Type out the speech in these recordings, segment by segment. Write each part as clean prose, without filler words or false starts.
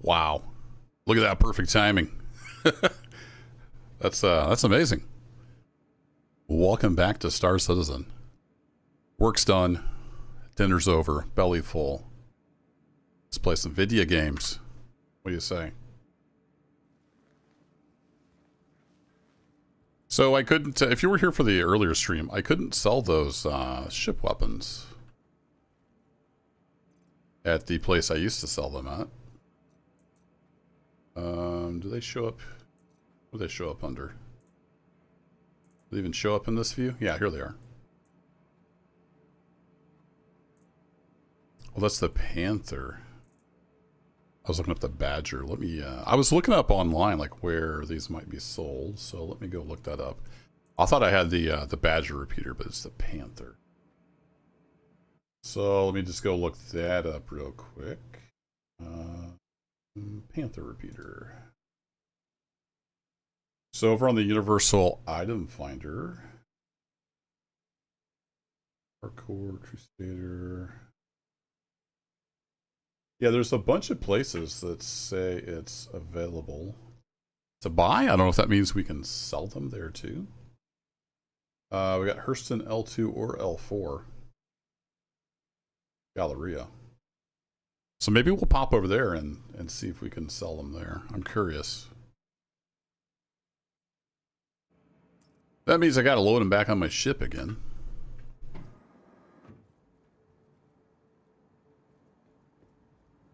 Wow. Look at that perfect timing. That's amazing. Welcome back to Star Citizen. Work's done. Dinner's over. Belly full. Let's play some video games. What do you say? So I couldn't, if you were here for the earlier stream, I couldn't sell those ship weapons at the place I used to sell them at. Do they show up? What do they show up under? Do they even show up in this view? Yeah, here they are. Well, that's the Panther. I was looking up the Badger. Let me, I was looking up online, like, where these might be sold, so let me go look that up. I thought I had the Badger repeater, but it's the Panther. So, let me just go look that up real quick. Panther repeater. So, over on the Universal Item Finder, Hardcore, Crusader... Yeah, there's a bunch of places that say it's available to buy. I don't know if that means we can sell them there too. We got Hurston L2 or L4. Galleria. So maybe we'll pop over there and see if we can sell them there. I'm curious. That means I gotta load them back on my ship again.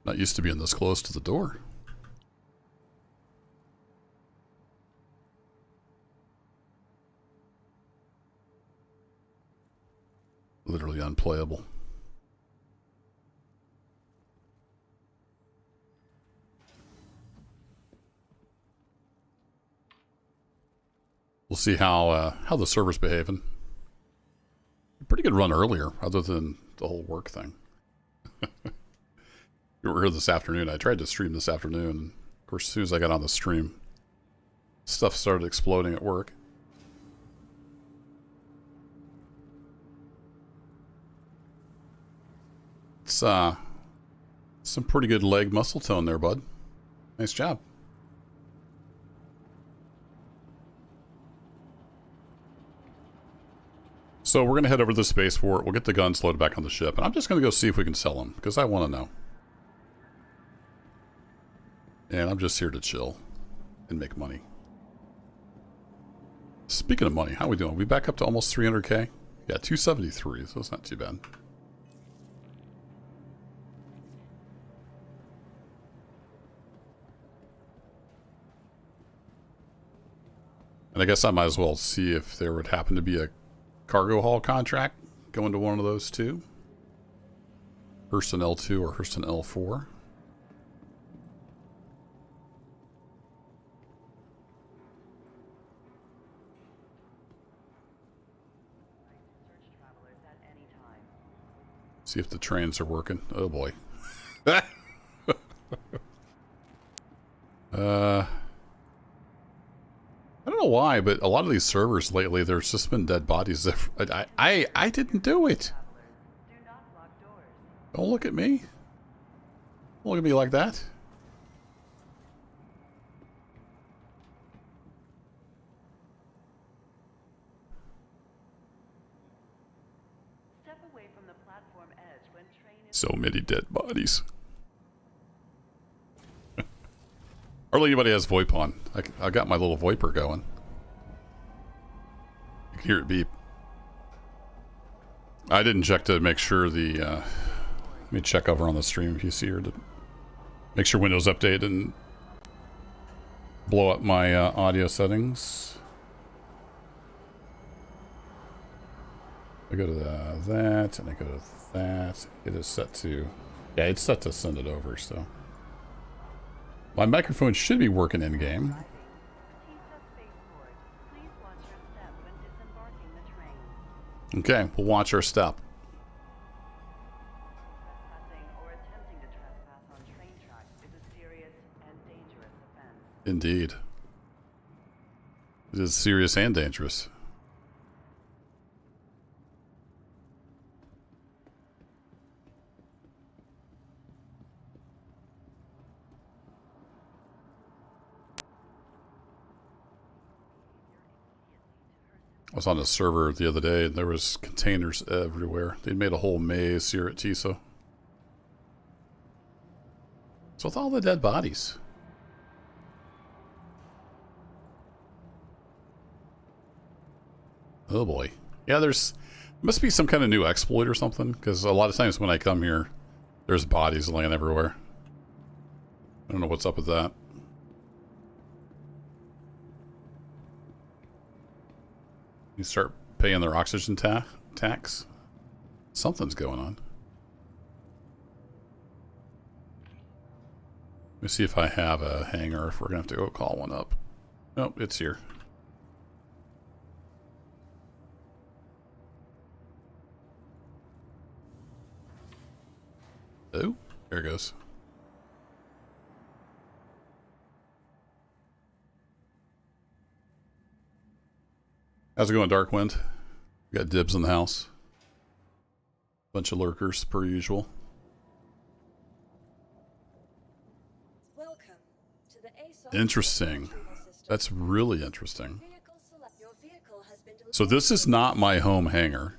Not used to being this close to the door. Literally unplayable. We'll see how the server's behaving. Pretty good run earlier, other than the whole work thing. You were here this afternoon. I tried to stream this afternoon. Of course, as soon as I got on the stream, stuff started exploding at work. It's some pretty good leg muscle tone there, bud. Nice job. So we're going to head over to the spaceport. We'll get the guns loaded back on the ship. And I'm just going to go see if we can sell them, because I want to know. And I'm just here to chill and make money. Speaking of money, how are we doing? We back up to almost 300k? Yeah, 273, so it's not too bad. And I guess I might as well see if there would happen to be a cargo haul contract going to one of those two. Hurston L2 or Hurston L4. See if the trains are working. Oh boy. I don't know why, but a lot of these servers lately, there's just been dead bodies. I didn't do it. Don't look at me. Don't look at me like that. So many dead bodies. Hardly anybody has VoIP on. I got my little VoIPer going. You can hear it beep. I didn't check to make sure the... let me check over on the stream if you see her to make sure Windows Update and blow up my audio settings. I go to that, and I go to that. It is set to... Yeah, it's set to send it over, so... My microphone should be working in-game. Okay, we'll watch our step. Indeed. It is serious and dangerous. I was on a server the other day and there was containers everywhere. They'd made a whole maze here at Tiso. So with all the dead bodies. Oh boy. Yeah, must be some kind of new exploit or something, because a lot of times when I come here, there's bodies laying everywhere. I don't know what's up with that. You start paying their oxygen tax. Something's going on. Let me see if I have a hangar, if we're going to have to go call one up. Nope, it's here. Oh, there it goes. How's it going, Darkwind? We got dibs in the house. Bunch of lurkers, per usual. Welcome to the Interesting. That's really interesting. So this is not my home hangar.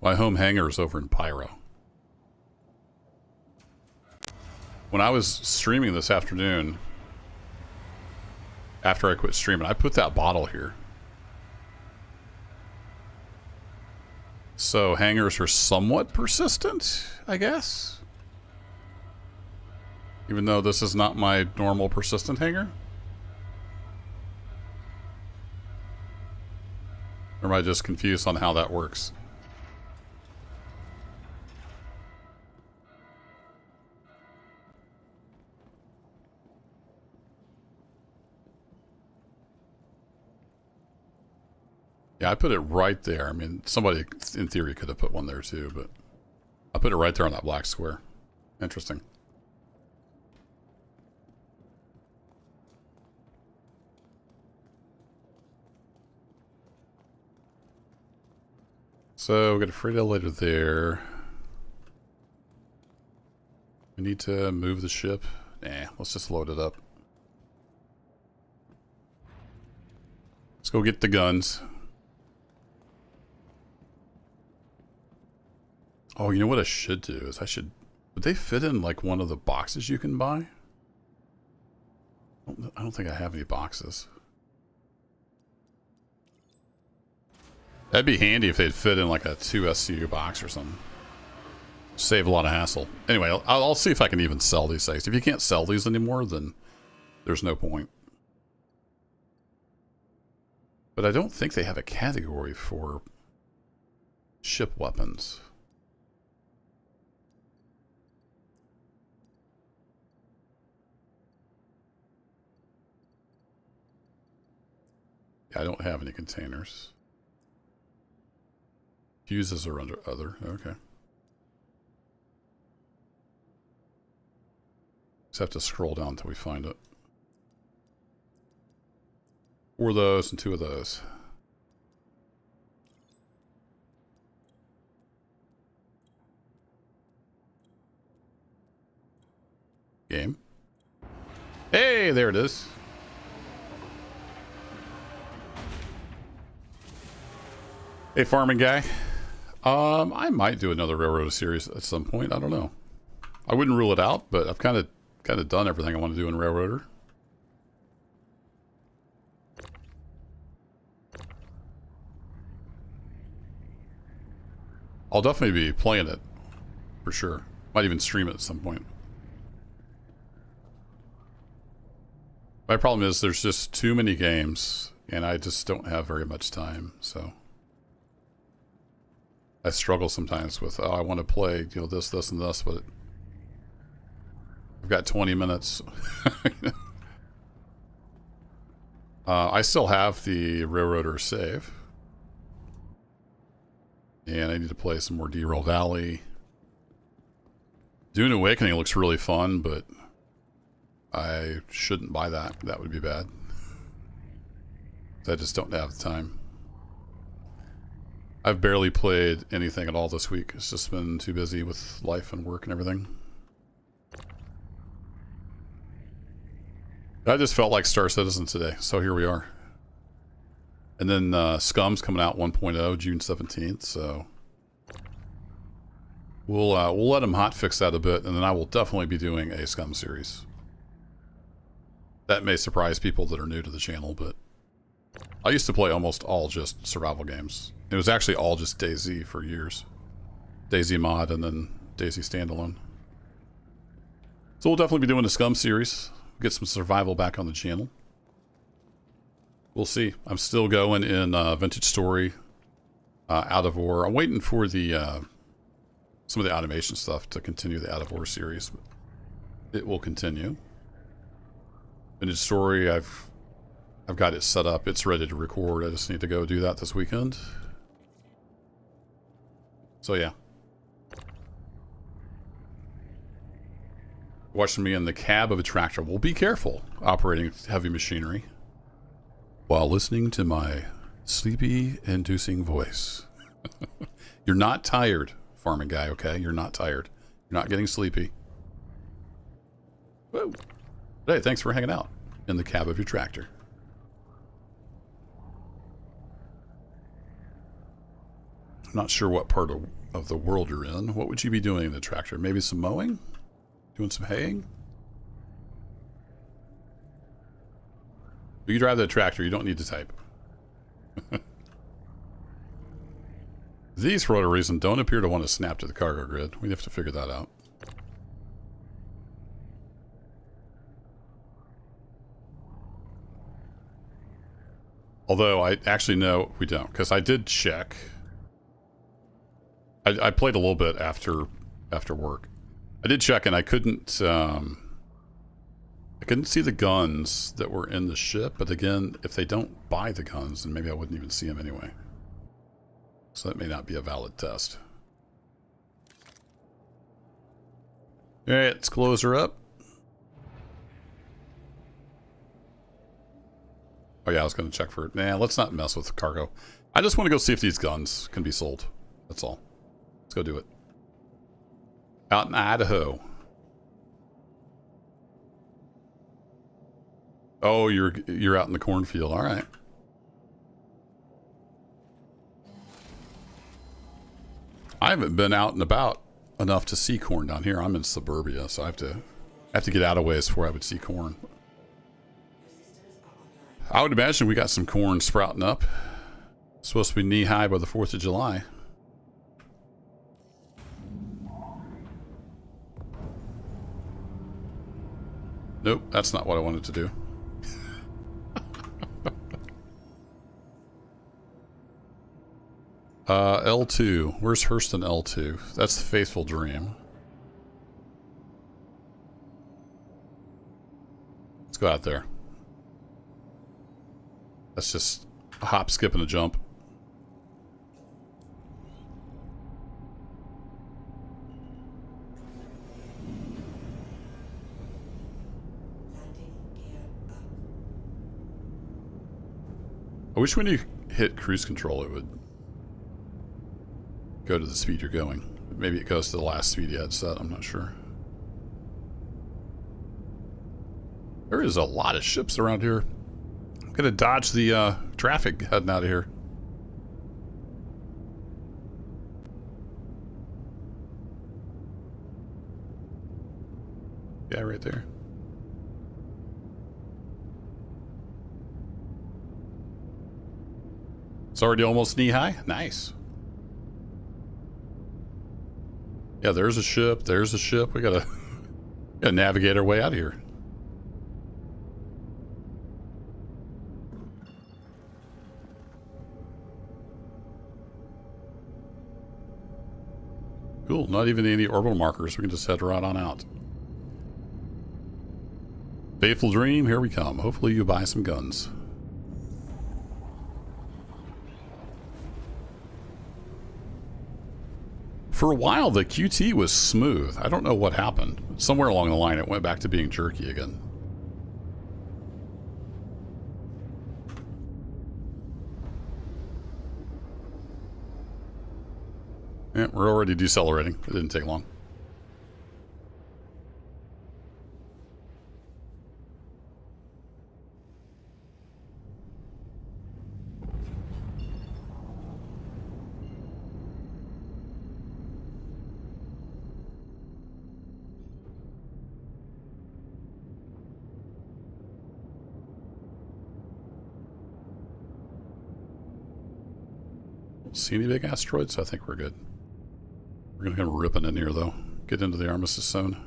My home hangar is over in Pyro. When I was streaming this afternoon, after I quit streaming, I put that bottle here. So hangars are somewhat persistent, I guess. Even though this is not my normal persistent hangar. Or am I just confused on how that works? Yeah, I put it right there. I mean, somebody in theory could have put one there too, but I put it right there on that black square. Interesting. So we got a freight elevator there. We need to move the ship. Nah, let's just load it up. Let's go get the guns. Oh, you know what I should do is would they fit in like one of the boxes you can buy? I don't think I have any boxes. That'd be handy if they'd fit in like a 2 SCU box or something. Save a lot of hassle. Anyway, I'll see if I can even sell these things. If you can't sell these anymore, then there's no point. But I don't think they have a category for ship weapons. Yeah, I don't have any containers. Fuses are under other. Okay. Just have to scroll down until we find it. 4 of those and 2 of those. Game. Hey, there it is. Hey, farming guy. I might do another Railroad series at some point. I don't know. I wouldn't rule it out, but I've kind of done everything I want to do in Railroader. I'll definitely be playing it for sure. Might even stream it at some point. My problem is there's just too many games and I just don't have very much time, so I struggle sometimes with, oh, I want to play, you know, this, and this, but I've got 20 minutes. I still have the Railroader save. And I need to play some more D-Roll Valley. Dune Awakening looks really fun, but I shouldn't buy that. That would be bad. I just don't have the time. I've barely played anything at all this week. It's just been too busy with life and work and everything. I just felt like Star Citizen today, so here we are. And then Scum's coming out 1.0 June 17th, so we'll let him hotfix that a bit, and then I will definitely be doing a Scum series. That may surprise people that are new to the channel, but I used to play almost all just survival games. It was actually all just DayZ for years. DayZ mod and then DayZ standalone. So we'll definitely be doing a Scum series. Get some survival back on the channel. We'll see. I'm still going in Vintage Story, Out of War. I'm waiting for the some of the automation stuff to continue the Out of War series. It will continue. Vintage Story, I've got it set up. It's ready to record. I just need to go do that this weekend. So yeah. Watching me in the cab of a tractor. Well, be careful operating heavy machinery while listening to my sleepy-inducing voice. You're not tired, farming guy, okay? You're not tired. You're not getting sleepy. Whoa. Hey, thanks for hanging out in the cab of your tractor. I'm not sure what part of the world you're in. What would you be doing in the tractor? Maybe some mowing? Doing some haying? You drive the tractor, you don't need to type. These, for whatever reason, don't appear to want to snap to the cargo grid. We have to figure that out. Although I actually know we don't, because I did check. I played a little bit after work. I did check and I couldn't see the guns that were in the ship, but again, if they don't buy the guns, then maybe I wouldn't even see them anyway. So that may not be a valid test. Alright, let's close her up. Oh yeah, I was going to check for it. Nah, let's not mess with cargo. I just want to go see if these guns can be sold. That's all. Let's go do it. Out in Idaho. Oh, you're out in the cornfield. All right. I haven't been out and about enough to see corn down here. I'm in suburbia, so I have to get out of ways before I would see corn. I would imagine we got some corn sprouting up. It's supposed to be knee high by the 4th of July. Nope, that's not what I wanted to do. L2. Where's Hurston L2? That's the Faithful Dream. Let's go out there. That's just a hop, skip, and a jump. I wish when you hit cruise control it would go to the speed you're going. Maybe it goes to the last speed you had set, I'm not sure. There is a lot of ships around here. I'm gonna dodge the traffic heading out of here. Yeah, right there. It's already almost knee high. Nice. Yeah, there's a ship. There's a ship. We gotta navigate our way out of here. Cool. Not even any orbital markers. We can just head right on out. Faithful Dream, here we come. Hopefully you buy some guns. For a while, the QT was smooth. I don't know what happened. Somewhere along the line, it went back to being jerky again. Yeah, we're already decelerating. It didn't take long. See any big asteroids? I think we're good. We're gonna come ripping in here though. Get into the Armistice Zone.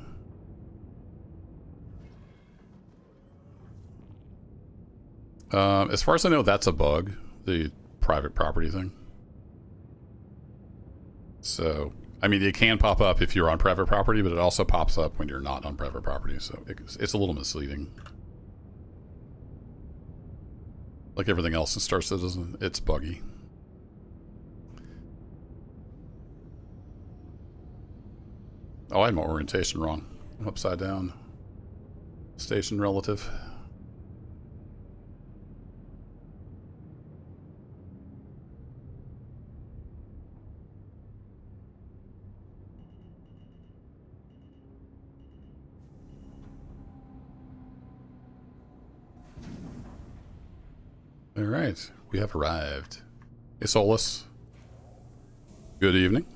As far as I know, that's a bug. The private property thing. So, I mean, it can pop up if you're on private property, but it also pops up when you're not on private property. So it's a little misleading. Like everything else in Star Citizen, it's buggy. Oh, I had my orientation wrong. I'm upside down. Station relative. All right, we have arrived. Hey, Solus. Good evening.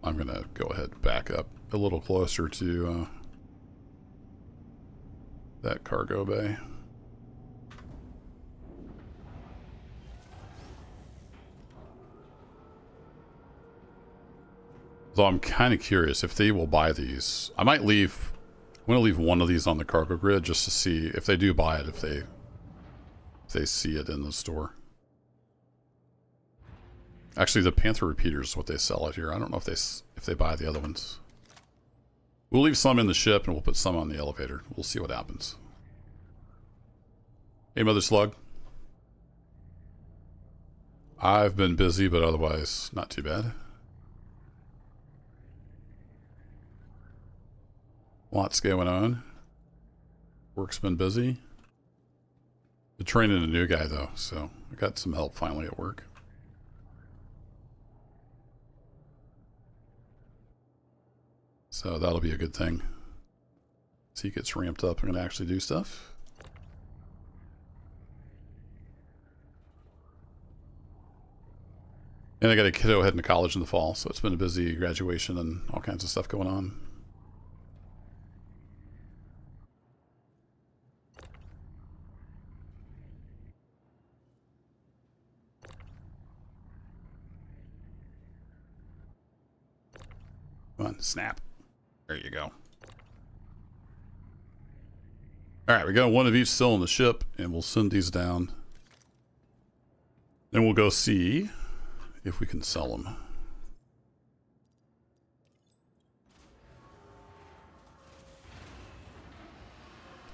I'm going to go ahead and back up a little closer to that cargo bay. Though I'm kind of curious if they will buy these. I might leave. I'm going to leave one of these on the cargo grid just to see if they do buy it, if they see it in the store. Actually, the Panther repeaters is what they sell out here. I don't know if they buy the other ones. We'll leave some in the ship and we'll put some on the elevator. We'll see what happens. Hey, Mother Slug. I've been busy, but otherwise not too bad. Lots going on. Work's been busy. Been training a new guy though, so I got some help finally at work. So that'll be a good thing. So he gets ramped up and can actually do stuff. And I got a kiddo heading to college in the fall, so it's been a busy graduation and all kinds of stuff going on. Come on, snap. There you go. Alright, we got one of each still in the ship, and we'll send these down. Then we'll go see if we can sell them.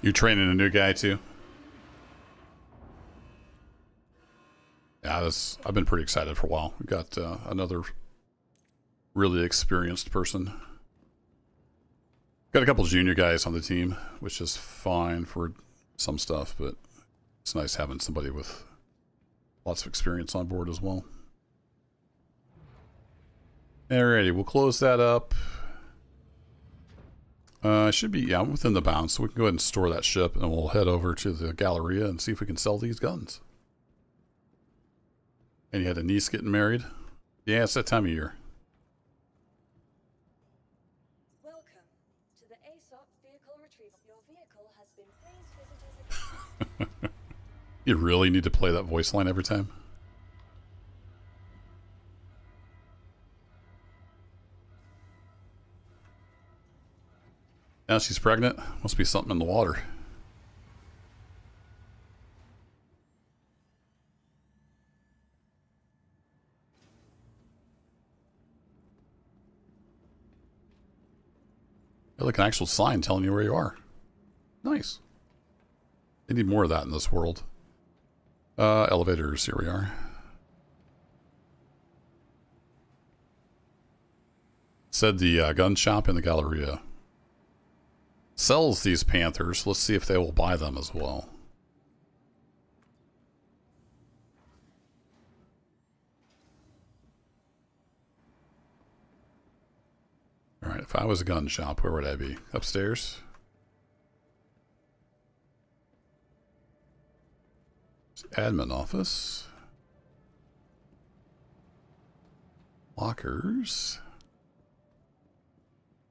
You training a new guy too? Yeah, I've been pretty excited for a while. We got another really experienced person. Got a couple junior guys on the team, which is fine for some stuff, but it's nice having somebody with lots of experience on board as well. Alrighty, we'll close that up. Should be, yeah, I'm within the bounds, so we can go ahead and store that ship, and we'll head over to the Galleria and see if we can sell these guns. And you had a niece getting married? Yeah, it's that time of year. You really need to play that voice line every time? Now she's pregnant. Must be something in the water. Got like an actual sign telling you where you are. Nice. They need more of that in this world. Elevators, here we are. Said the gun shop in the Galleria sells these Panthers. Let's see if they will buy them as well. Alright, if I was a gun shop, where would I be? Upstairs? Admin office. Lockers.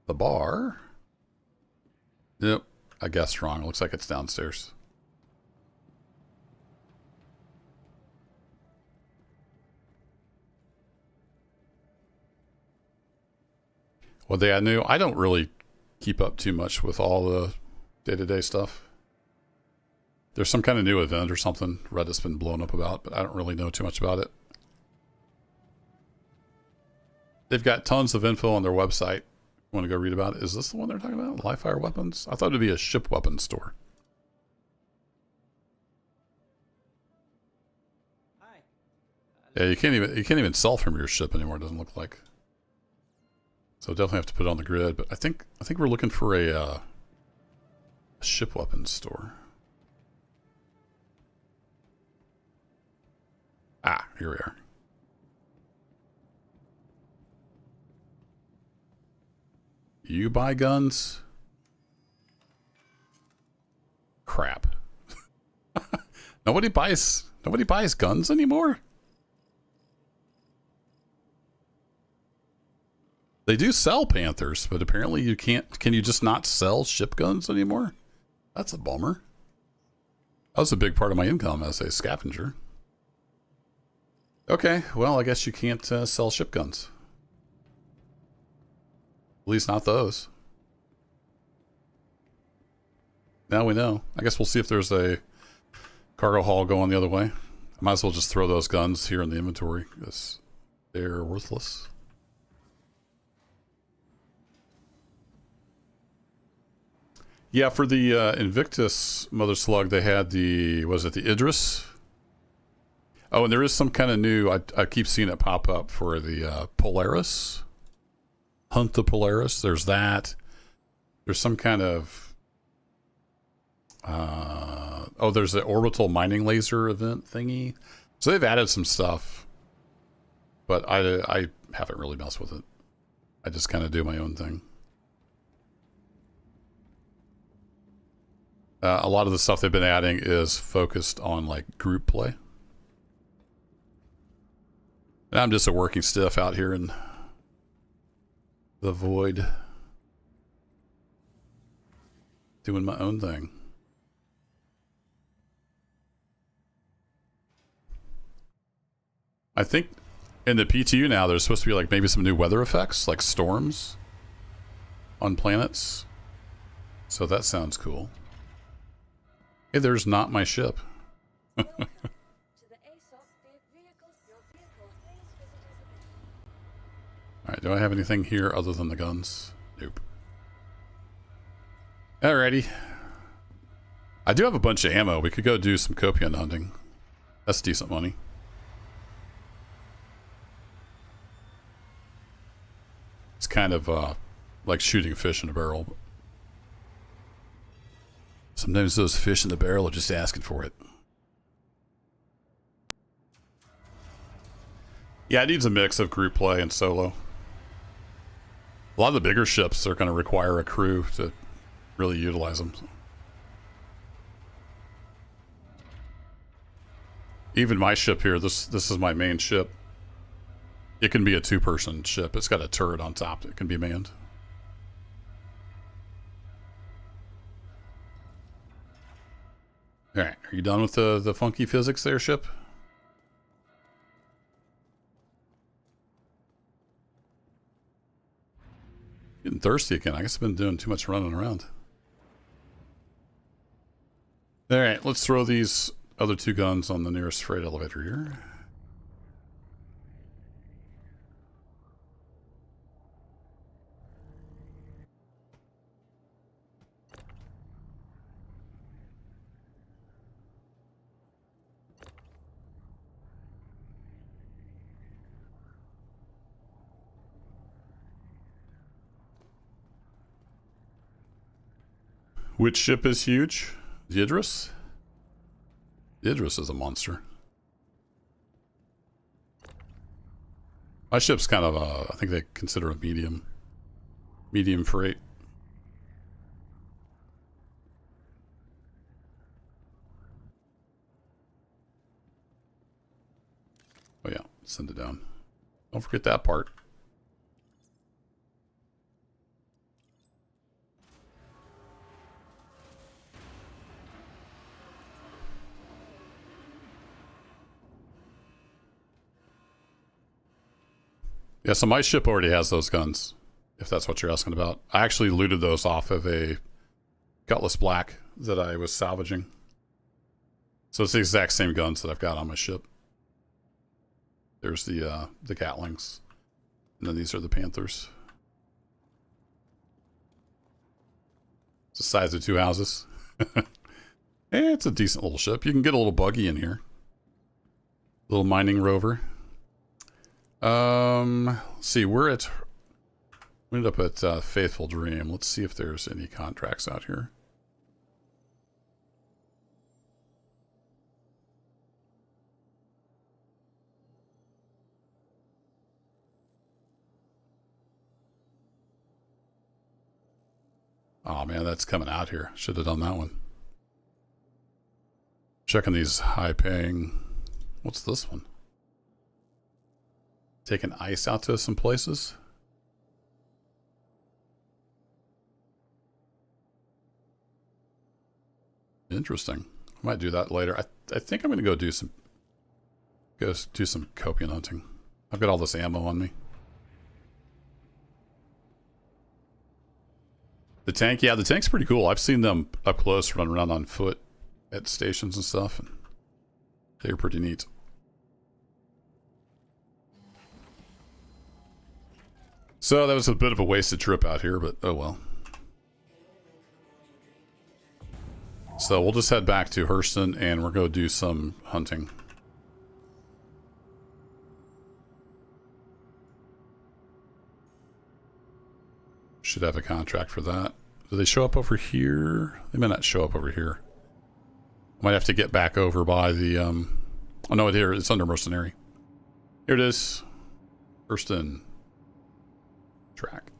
The bar. Yep. I guessed wrong. It looks like it's downstairs. What they had new, I don't really keep up too much with all the day-to-day stuff. There's some kind of new event or something Reddit's been blown up about, but I don't really know too much about it. They've got tons of info on their website. Want to go read about it? Is this the one they're talking about? Live fire weapons? I thought it'd be a ship weapons store. Hi. Yeah, you can't even sell from your ship anymore. It doesn't look like. So definitely have to put it on the grid. But I think we're looking for a ship weapons store. Ah, here we are. You buy guns? Crap. Nobody buys guns anymore? They do sell Panthers, but apparently you can't. Can you just not sell ship guns anymore? That's a bummer. That was a big part of my income as a scavenger. Okay, well, I guess you can't sell ship guns. At least not those. Now we know. I guess we'll see if there's a cargo haul going the other way. I might as well just throw those guns here in the inventory because they're worthless. Yeah, for the Invictus Mother Slug, they had the, was it the Idris? Oh, and there is some kind of new, I keep seeing it pop up for the Polaris. Hunt the Polaris. There's that. There's some kind of, oh, there's an orbital mining laser event thingy. So they've added some stuff, but I haven't really messed with it. I just kind of do my own thing. A lot of the stuff they've been adding is focused on like group play. And I'm just a working stiff out here in the void, doing my own thing. I think in the PTU now there's supposed to be like maybe some new weather effects, like storms on planets. So that sounds cool. Hey, there's not my ship. Alright, do I have anything here other than the guns? Nope. Alrighty. I do have a bunch of ammo. We could go do some copian hunting. That's decent money. It's kind of like shooting fish in a barrel. Sometimes those fish in the barrel are just asking for it. Yeah, it needs a mix of group play and solo. A lot of the bigger ships are going to require a crew to really utilize them. Even my ship here, this is my main ship. It can be a two-person ship. It's got a turret on top that can be manned. Alright, are you done with the funky physics there, ship? Getting thirsty again. I guess I've been doing too much running around. Alright, let's throw these other two guns on the nearest freight elevator here. Which ship is huge? The Idris? The Idris is a monster. My ship's kind of I think they consider a medium freight. Oh yeah, send it down. Don't forget that part. Yeah, so my ship already has those guns, if that's what you're asking about. I actually looted those off of a Cutlass Black that I was salvaging. So it's the exact same guns that I've got on my ship. There's the Gatlings. And then these are the Panthers. It's the size of 2 houses. It's a decent little ship. You can get a little buggy in here. Little mining rover. Let's see, we ended up at Faithful Dream. Let's see if there's any contracts out here. Oh man, that's coming out here. Should have done that one. Checking these high paying. What's this one? Taking ice out to some places. Interesting. I might do that later. I think I'm gonna go do some copian hunting. I've got all this ammo on me. The tank, yeah, the tank's pretty cool. I've seen them up close running around on foot at stations and stuff, and they're pretty neat. So that was a bit of a wasted trip out here, but oh well. So we'll just head back to Hurston and we're going to do some hunting. Should have a contract for that. Do they show up over here? They may not show up over here. Might have to get back over by the, oh no, here, it's under Mercenary. Here it is. Hurston. Track.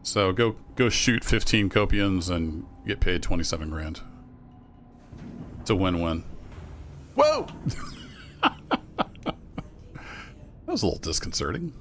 So go shoot 15 copians and get paid 27 grand. It's a win-win. Whoa! That was a little disconcerting.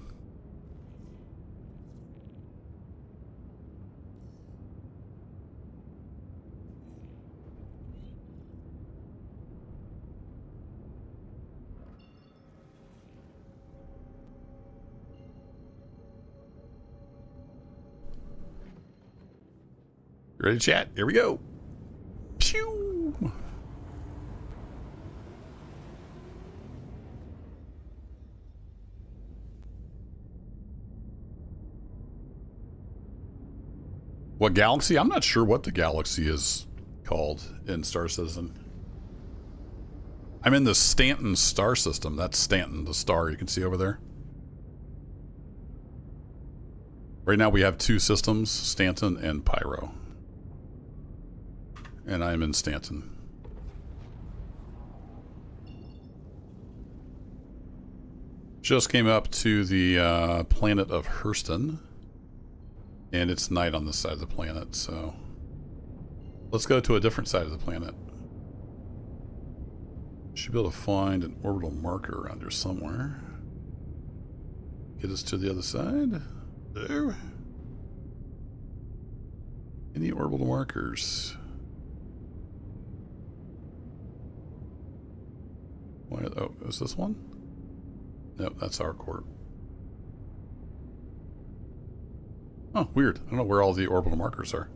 You ready to chat? Here we go. Pew! What galaxy? I'm not sure what the galaxy is called in Star Citizen. I'm in the Stanton star system. That's Stanton, the star you can see over there. Right now we have 2 systems, Stanton and Pyro. And I'm in Stanton. Just came up to the planet of Hurston. And it's night on this side of the planet, so let's go to a different side of the planet. Should be able to find an orbital marker around here somewhere. Get us to the other side. There. Any orbital markers? Oh, is this one? Nope, that's our court. Oh, weird. I don't know where all the orbital markers are.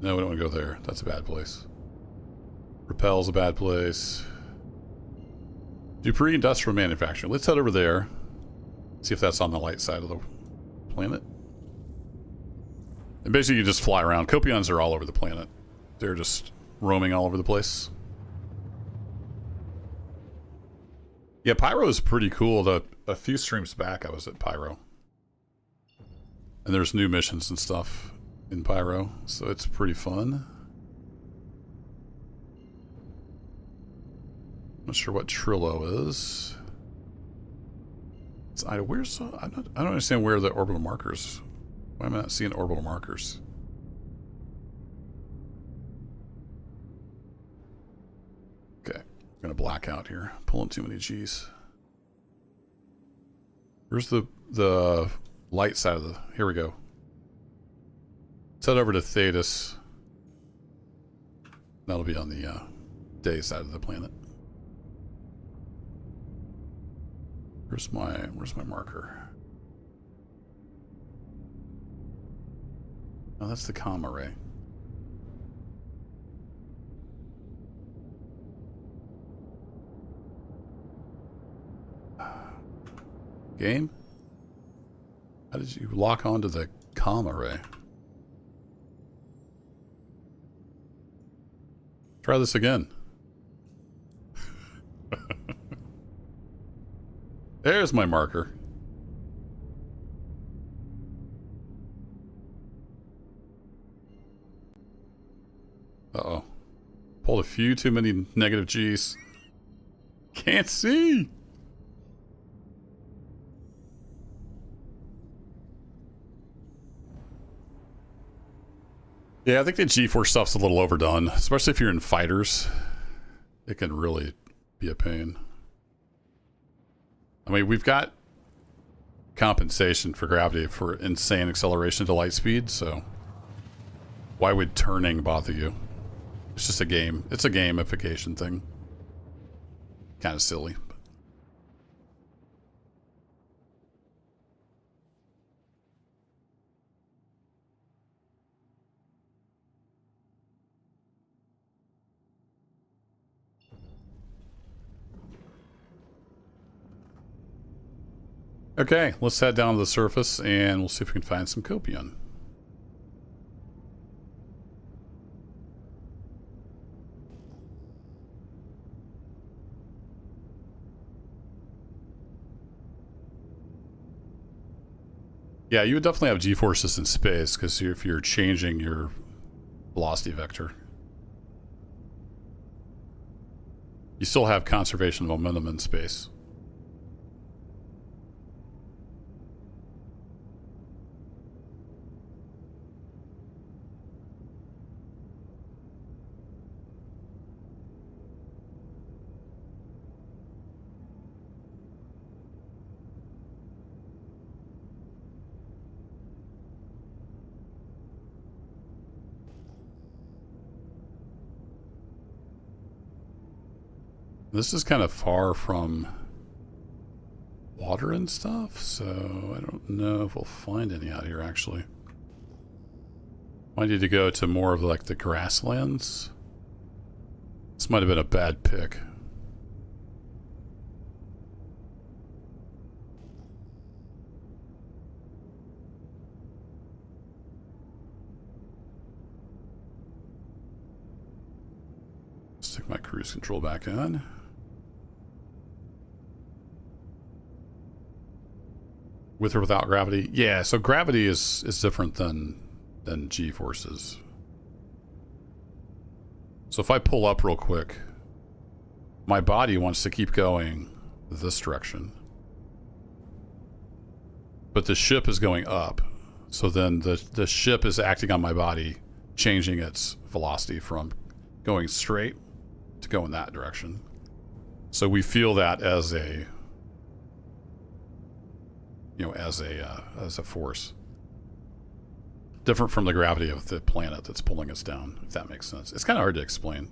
No, we don't want to go there. That's a bad place. Repel's a bad place. Dupree Industrial Manufacturing. Let's head over there. See if that's on the light side of the planet. And basically you just fly around. Copions are all over the planet. They're just roaming all over the place. Yeah, Pyro is pretty cool. A few streams back I was at Pyro. And there's new missions and stuff in Pyro, so it's pretty fun. Not sure what Trillo is. It's where's I don't understand where the orbital markers. Why am I not seeing orbital markers? Okay, I'm gonna black out here. Pulling too many G's. Where's the light side of the... Here we go. Let's head over to Thetis. That'll be on the day side of the planet. Where's my marker? Oh, that's the comma ray. Game? How did you lock onto the comma ray? Try this again. There's my marker. Uh-oh. Pulled a few too many negative G's. Can't see. Yeah, I think the G-force stuff's a little overdone, especially if you're in fighters. It can really be a pain. I mean, we've got compensation for gravity for insane acceleration to light speed, so why would turning bother you? It's just a game. It's a gamification thing. Kind of silly. Okay, let's head down to the surface and we'll see if we can find some copion. Yeah, you would definitely have G-forces in space because if you're changing your velocity vector, you still have conservation of momentum in space. This is kind of far from water and stuff, so I don't know if we'll find any out here, actually. Might need to go to more of like the grasslands. This might have been a bad pick. Stick my cruise control back on. With or without gravity? Yeah, so gravity is different than G-forces. So if I pull up real quick, my body wants to keep going this direction. But the ship is going up. So then the ship is acting on my body, changing its velocity from going straight to go in that direction. So we feel that as a as a force different from the gravity of the planet that's pulling us down, if that makes sense. It's kind of hard to explain.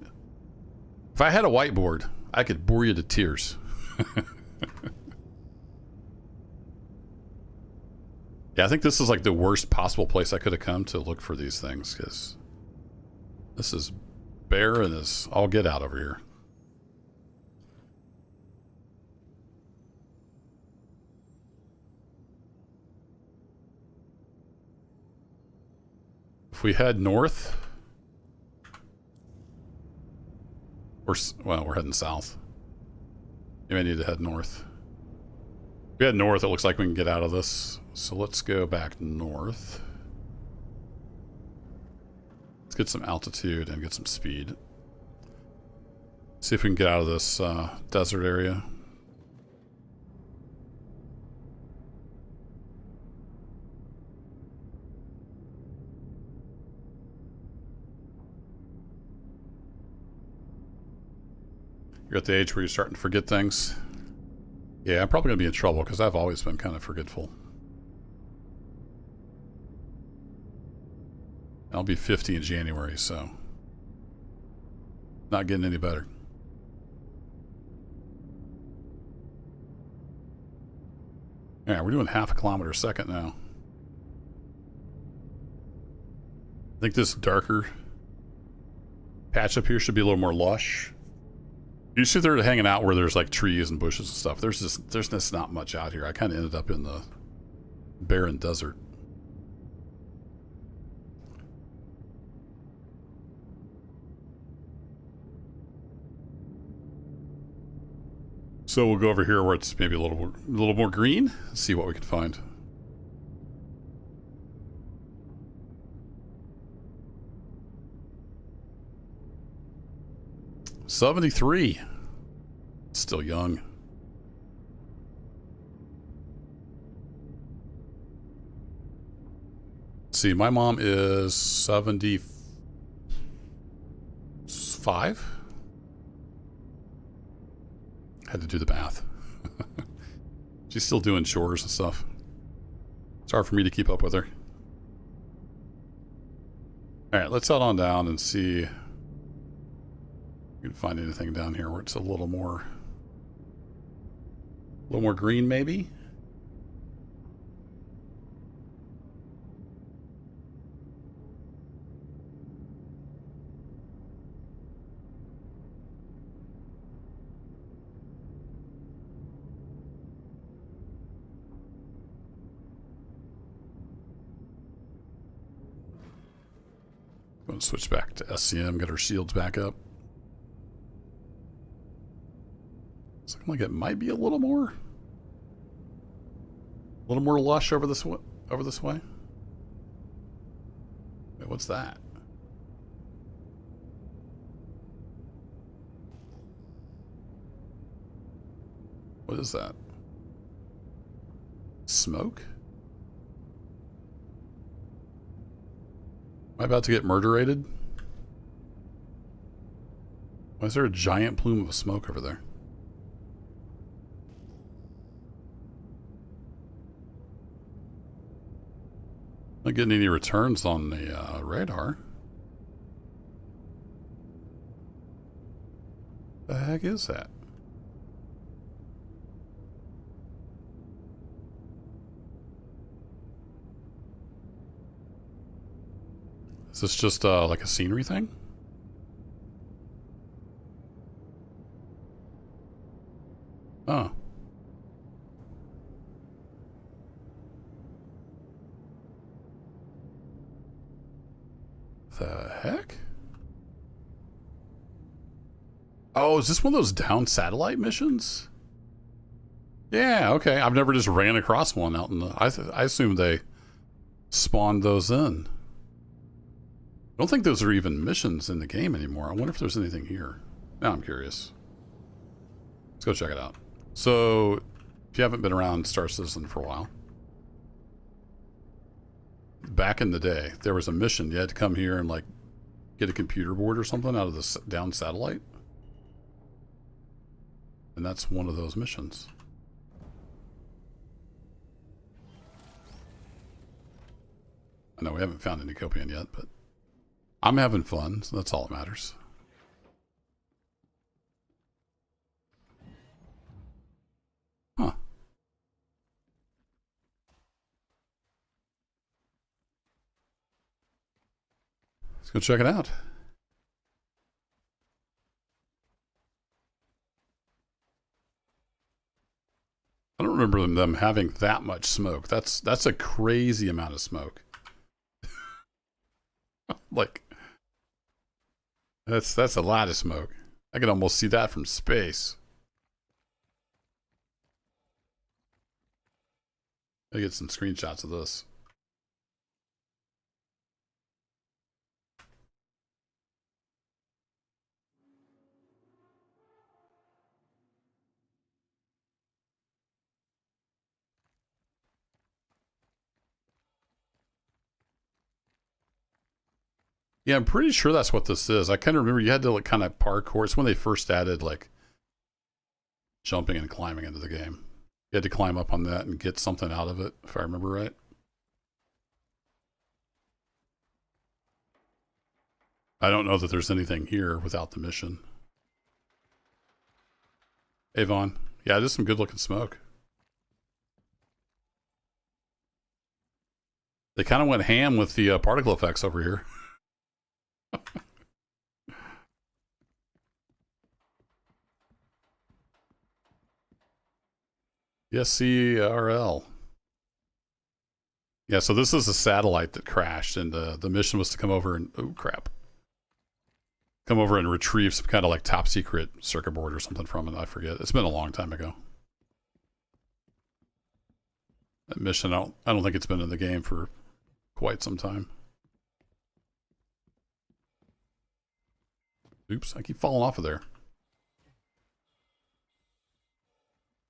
If I had a whiteboard, I could bore you to tears. Yeah, I think this is like the worst possible place I could have come to look for these things, because this is bare and is all get out over here. If we head north, well, we're heading south. You may need to head north. If we head north, it looks like we can get out of this. So let's go back north. Let's get some altitude and get some speed. See if we can get out of this desert area. You're at the age where you're starting to forget things. Yeah, I'm probably going to be in trouble because I've always been kind of forgetful. I'll be 50 in January, so not getting any better. Yeah, we're doing half a kilometer a second now. I think this darker patch up here should be a little more lush. Usually they're hanging out where there's like trees and bushes and stuff. There's just not much out here. I kind of ended up in the barren desert. So we'll go over here where it's maybe a little more green. See what we can find. $73. Still young. See, my mom is 75. Had to do the math. She's still doing chores and stuff. It's hard for me to keep up with her. Alright, let's head on down and see if we can find anything down here where it's a little more green, maybe. Going to switch back to SCM, get our shields back up. It's looking like it might be a little more lush over this way. Wait, what's that? What is that? Smoke? Am I about to get murderated? Why is there a giant plume of smoke over there? Not getting any returns on the radar. The heck is that? Is this just like a scenery thing? Oh. The heck? Oh, is this one of those down satellite missions? Yeah, okay. I've never just ran across one out in the... I assume they spawned those in. I don't think those are even missions in the game anymore. I wonder if there's anything here. Now I'm curious. Let's go check it out. So, if you haven't been around Star Citizen for a while, back in the day, there was a mission. You had to come here and like get a computer board or something out of the down satellite. And that's one of those missions. I know we haven't found any Copian yet, but I'm having fun, so that's all that matters. Huh. Let's go check it out. I don't remember them having that much smoke. That's a crazy amount of smoke. Like, that's a lot of smoke. I can almost see that from space. I get some screenshots of this. Yeah, I'm pretty sure that's what this is. I kind of remember you had to like kind of parkour. It's when they first added like jumping and climbing into the game. You had to climb up on that and get something out of it, if I remember right. I don't know that there's anything here without the mission. Avon. Yeah, just some good looking smoke. They kind of went ham with the particle effects over here. Yes, CRL. Yeah, so this is a satellite that crashed, and the mission was to come over and... Oh, crap. Come over and retrieve some kind of like top secret circuit board or something from it. I forget. It's been a long time ago. That mission, I don't think it's been in the game for quite some time. Oops, I keep falling off of there.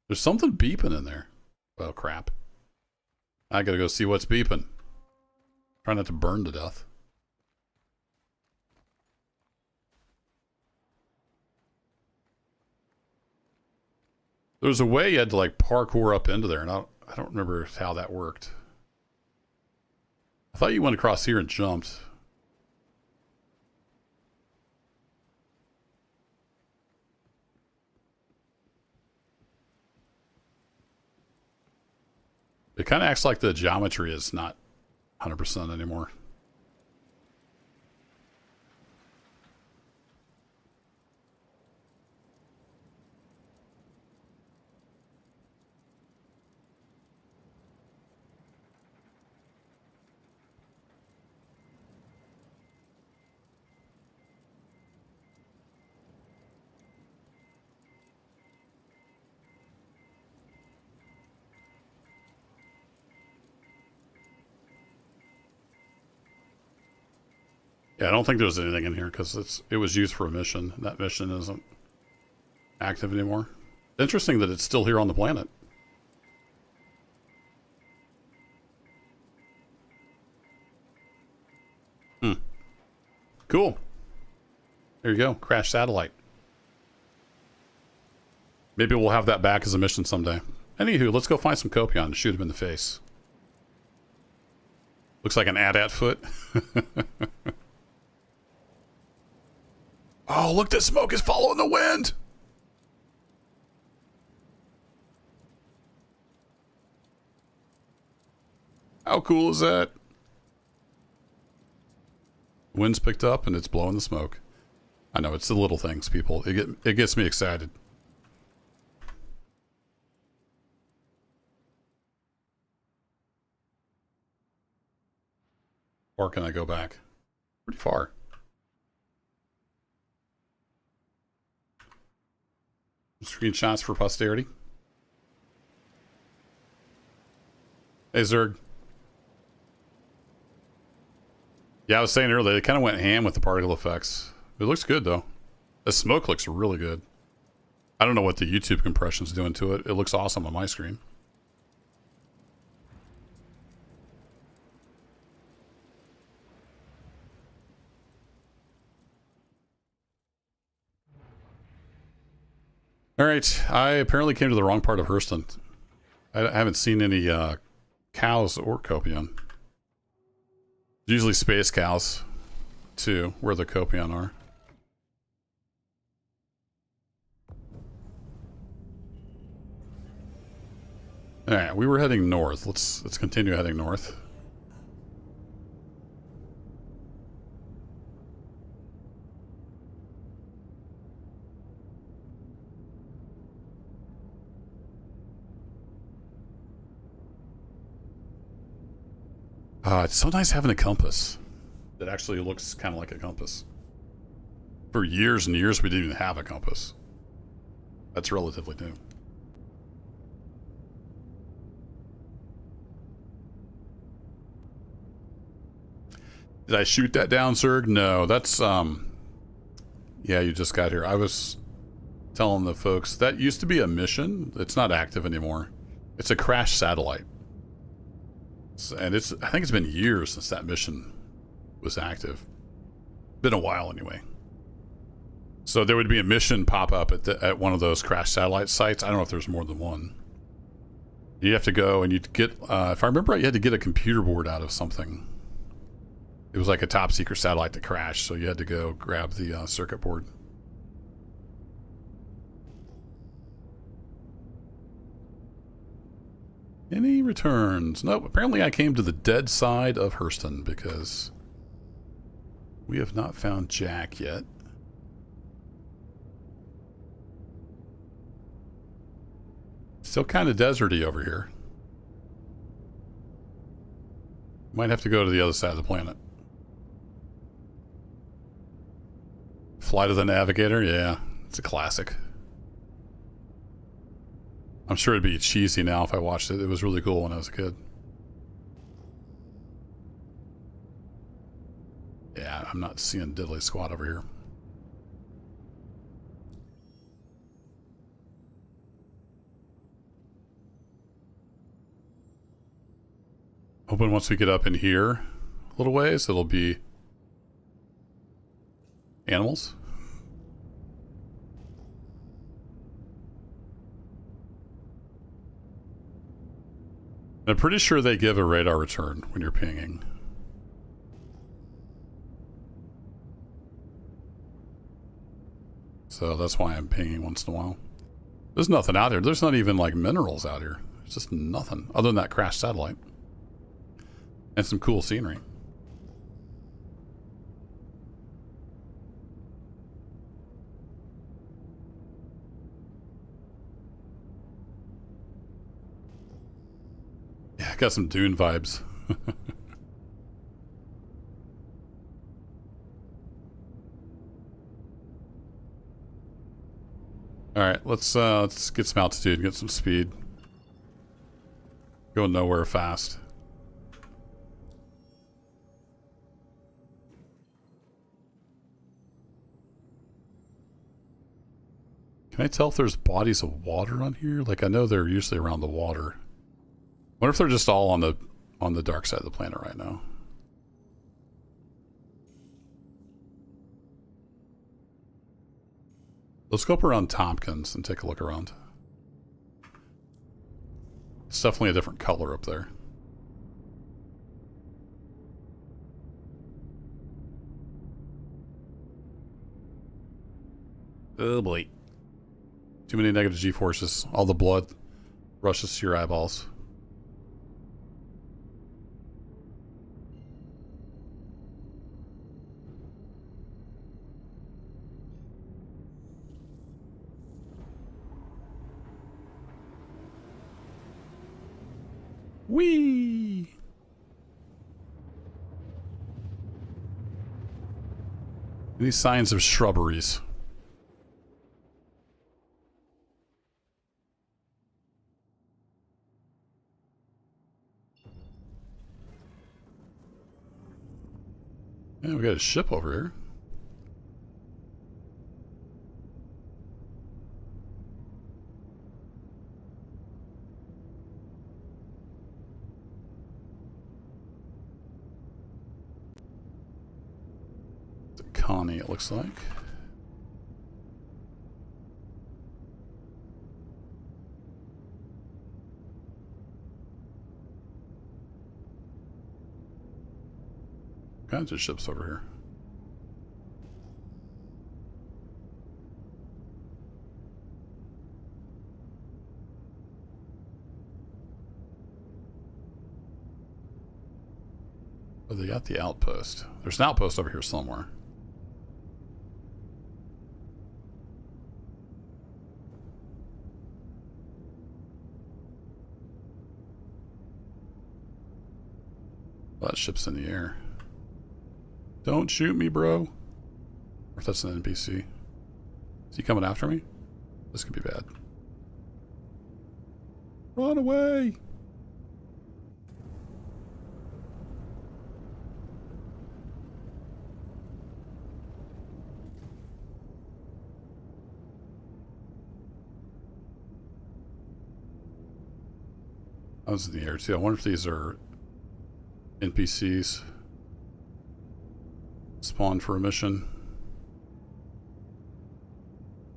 There's something beeping in there. Oh, crap. I gotta go see what's beeping. Try not to burn to death. There's a way you had to like parkour up into there, and I don't remember how that worked. I thought you went across here and jumped. It kind of acts like the geometry is not 100% anymore. Yeah, I don't think there's anything in here because it was used for a mission. That mission isn't active anymore. Interesting that it's still here on the planet. Cool. There you go. Crash satellite. Maybe we'll have that back as a mission someday. Anywho, let's go find some Copion and shoot him in the face. Looks like an AT-AT foot. Oh, look, the smoke is following the wind. How cool is that? Wind's picked up and it's blowing the smoke. I know, it's the little things, people. It gets me excited. Or can I go back? Pretty far. Screenshots for posterity. Hey, Zerg. Yeah, I was saying earlier, they kind of went ham with the particle effects. It looks good, though. The smoke looks really good. I don't know what the YouTube compression's doing to it. It looks awesome on my screen. All right, I apparently came to the wrong part of Hurston. I haven't seen any cows or Copion. Usually space cows, too, where the Copion are. All right, we were heading north. Let's continue heading north. It's so nice having a compass that actually looks kind of like a compass. For years and years, we didn't even have a compass. That's relatively new. Did I shoot that down, Zerg? No, that's, yeah, you just got here. I was telling the folks, that used to be a mission. It's not active anymore. It's a crashed satellite. And I think it's been years since that mission was active. Been a while anyway. So there would be a mission pop up at one of those crashed satellite sites. I don't know if there's more than one. You have to go and you'd get, if I remember right, you had to get a computer board out of something. It was like a top secret satellite that crashed, so you had to go grab the circuit board. Any returns? Nope. Apparently I came to the dead side of Hurston because we have not found Jack yet. Still kind of deserty over here. Might have to go to the other side of the planet. Flight of the Navigator? Yeah, it's a classic. I'm sure it'd be cheesy now if I watched it. It was really cool when I was a kid. Yeah, I'm not seeing diddly squat over here. Hoping once we get up in here a little ways, it'll be animals. I'm pretty sure they give a radar return when you're pinging. So that's why I'm pinging once in a while. There's nothing out here. There's not even like minerals out here. There's just nothing other than that crashed satellite. And some cool scenery. Yeah, I got some Dune vibes. Alright, let's get some altitude, get some speed. Going nowhere fast. Can I tell if there's bodies of water on here? Like, I know they're usually around the water. What if they're just all on the dark side of the planet right now? Let's go up around Tompkins and take a look around. It's definitely a different color up there. Oh boy. Too many negative G-forces. All the blood rushes to your eyeballs. Whee! Any signs of shrubberies? Yeah, we got a ship over here. It's a Connie, it looks like. Kinds of ships over here. Oh, they got the outpost. There's an outpost over here somewhere. Well, that ship's in the air. Don't shoot me, bro. Or if that's an NPC. Is he coming after me? This could be bad. Run away! I was in the air too. I wonder if these are NPCs spawned for a mission.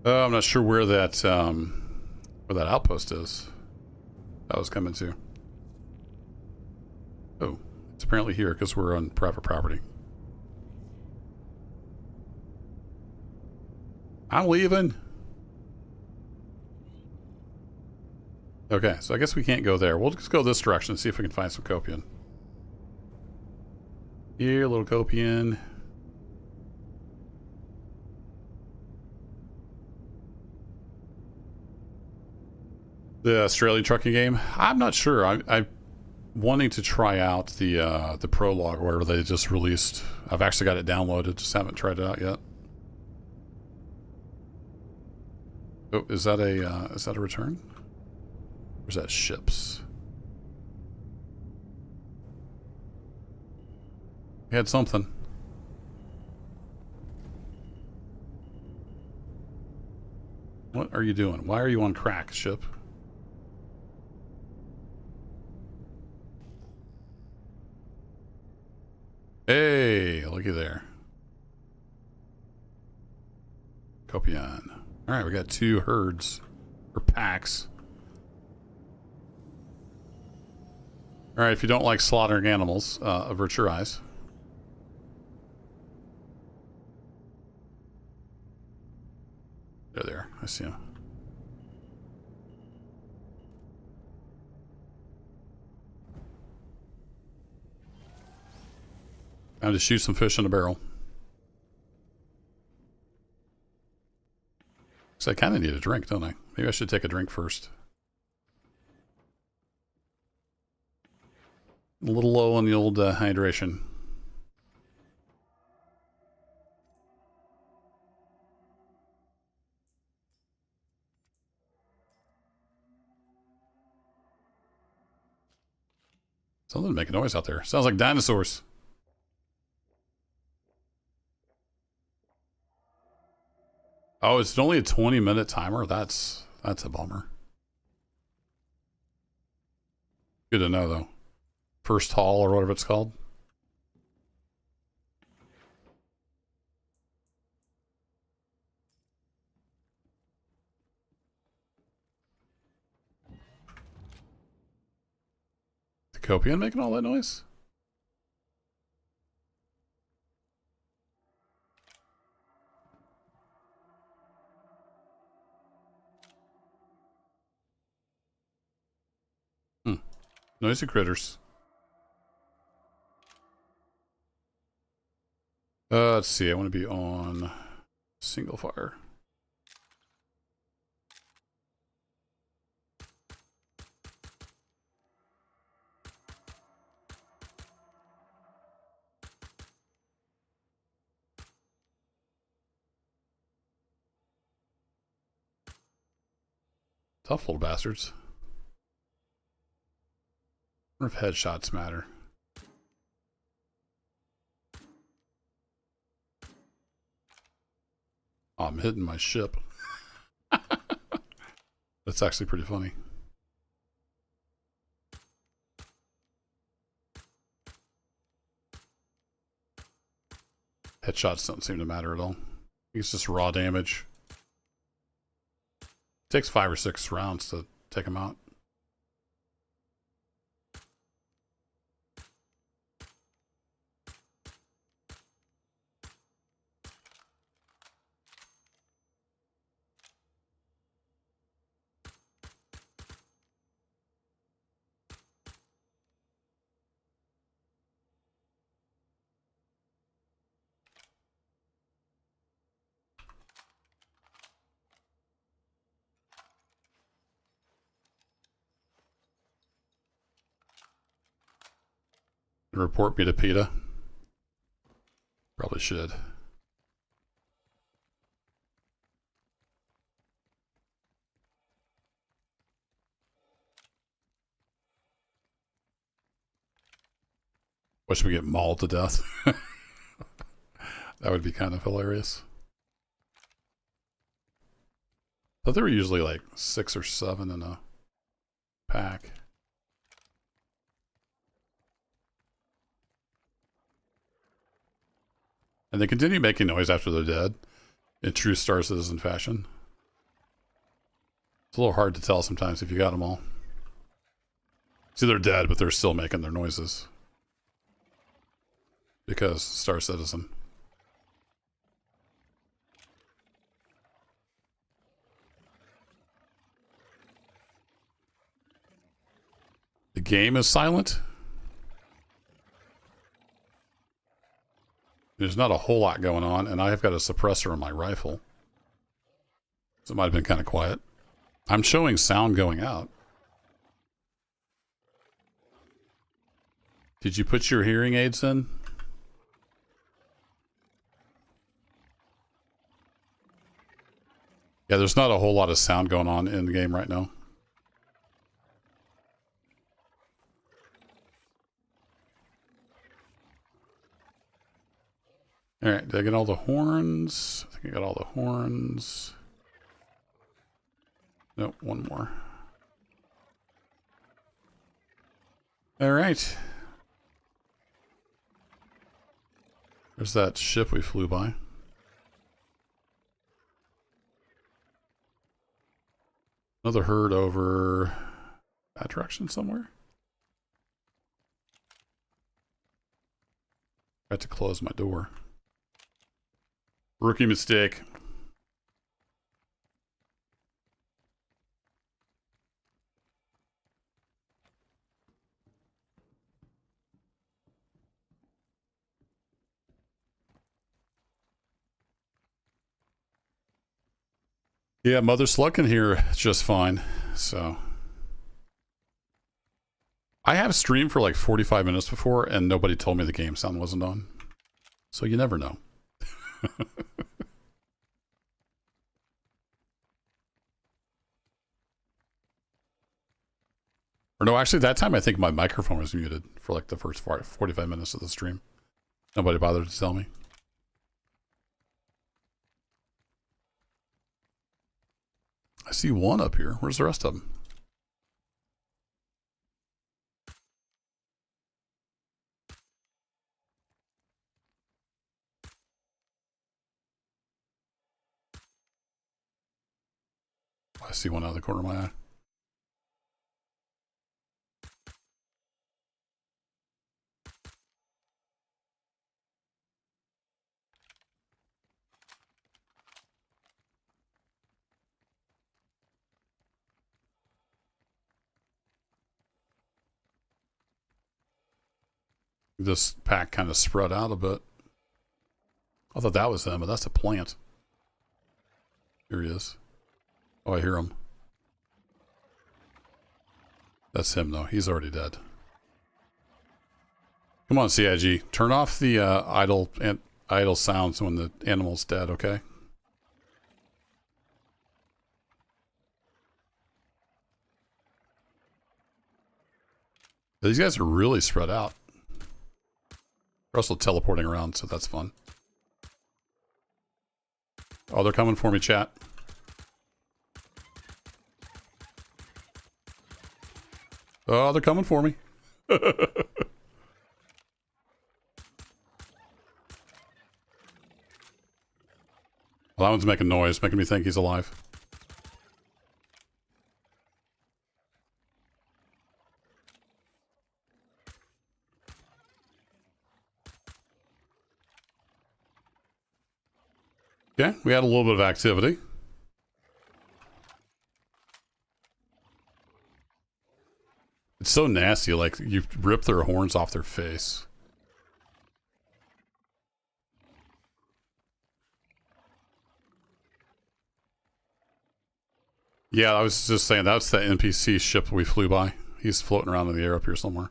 I'm not sure where that outpost is. I was coming to. Oh, it's apparently here because we're on private property. I'm leaving. Okay, so I guess we can't go there. We'll just go this direction and see if we can find some Copian. Here, little Copian. The Australian trucking game? I'm not sure. I'm wanting to try out the prologue where they just released. I've actually got it downloaded, just haven't tried it out yet. Oh, is that a return? Or is that ships? We had something. What are you doing? Why are you on crack, ship? Hey, looky there. Copian. Alright, we got 2 herds. Or packs. Alright, if you don't like slaughtering animals, avert your eyes. There, I see him. Time to shoot some fish in a barrel. So I kind of need a drink, don't I? Maybe I should take a drink first. A little low on the old hydration. Something making noise out there. Sounds like dinosaurs. Oh, it's only a 20-minute timer? That's a bummer. Good to know, though. First haul, or whatever it's called. The Copian making all that noise? Noisy critters. Let's see. I want to be on single fire. Tough little bastards. I wonder if headshots matter. Oh, I'm hitting my ship. That's actually pretty funny. Headshots don't seem to matter at all. It's just raw damage. It takes 5 or 6 rounds to take them out. Report me to PETA. Probably should. Wish we get mauled to death. That would be kind of hilarious. But there were usually like 6 or 7 in a pack. And they continue making noise after they're dead, in true Star Citizen fashion. It's a little hard to tell sometimes if you got them all. See, they're dead, but they're still making their noises. Because Star Citizen. game is silent. There's not a whole lot going on, and I have got a suppressor on my rifle. So it might have been kind of quiet. I'm showing sound going out. Did you put your hearing aids in? Yeah, there's not a whole lot of sound going on in the game right now. Alright, did I get all the horns? I think I got all the horns. Nope, one more. Alright. There's that ship we flew by. Another herd over that direction somewhere. I had to close my door. Rookie mistake. Yeah, Mother Slug can hear just fine, so. I have streamed for like 45 minutes before, and nobody told me the game sound wasn't on. So you never know. Or no, actually, that time I think my microphone was muted for like the first 45 minutes of the stream. Nobody bothered to tell me. I see one up here. Where's the rest of them? I see one out of the corner of my eye. This pack kind of spread out a bit. I thought that was him, but that's a plant. Here he is. Oh, I hear him. That's him, though. He's already dead. Come on, CIG. Turn off the idle sounds when the animal's dead, okay? These guys are really spread out. They're also teleporting around, so that's fun. Oh, they're coming for me, chat. Oh, they're coming for me. Well, that one's making noise, making me think he's alive. Okay, we had a little bit of activity. It's so nasty, like you rip their horns off their face. Yeah, I was just saying, that's the NPC ship we flew by. He's floating around in the air up here somewhere.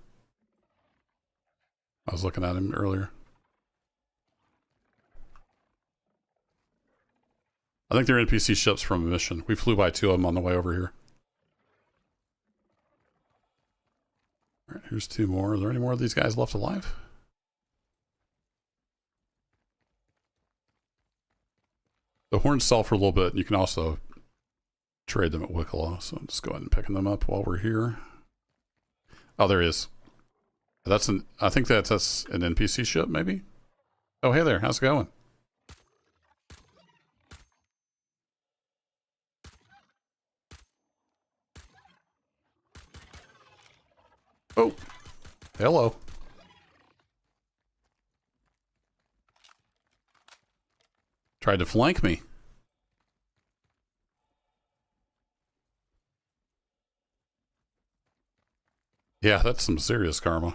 I was looking at him earlier. I think they're NPC ships from a mission. We flew by two of them on the way over here. All right, here's two more. Are there any more of these guys left alive? The horns sell for a little bit, and you can also trade them at Wicklow. So just go ahead and picking them up while we're here. Oh, there he is. That's an. I think that's an NPC ship, maybe. Oh, hey there. How's it going? Oh, hello. Tried to flank me. Yeah, that's some serious karma.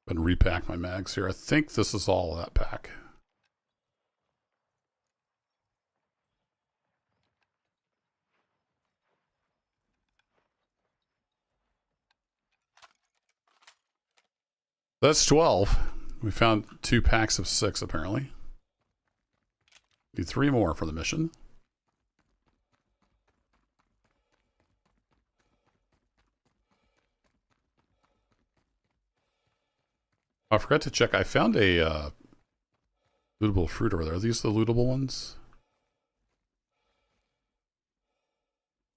And repack my mags here. I think this is all that pack. That's 12. We found 2 packs of 6 apparently. Need 3 more for the mission. I forgot to check. I found a lootable fruit over there. Are these the lootable ones?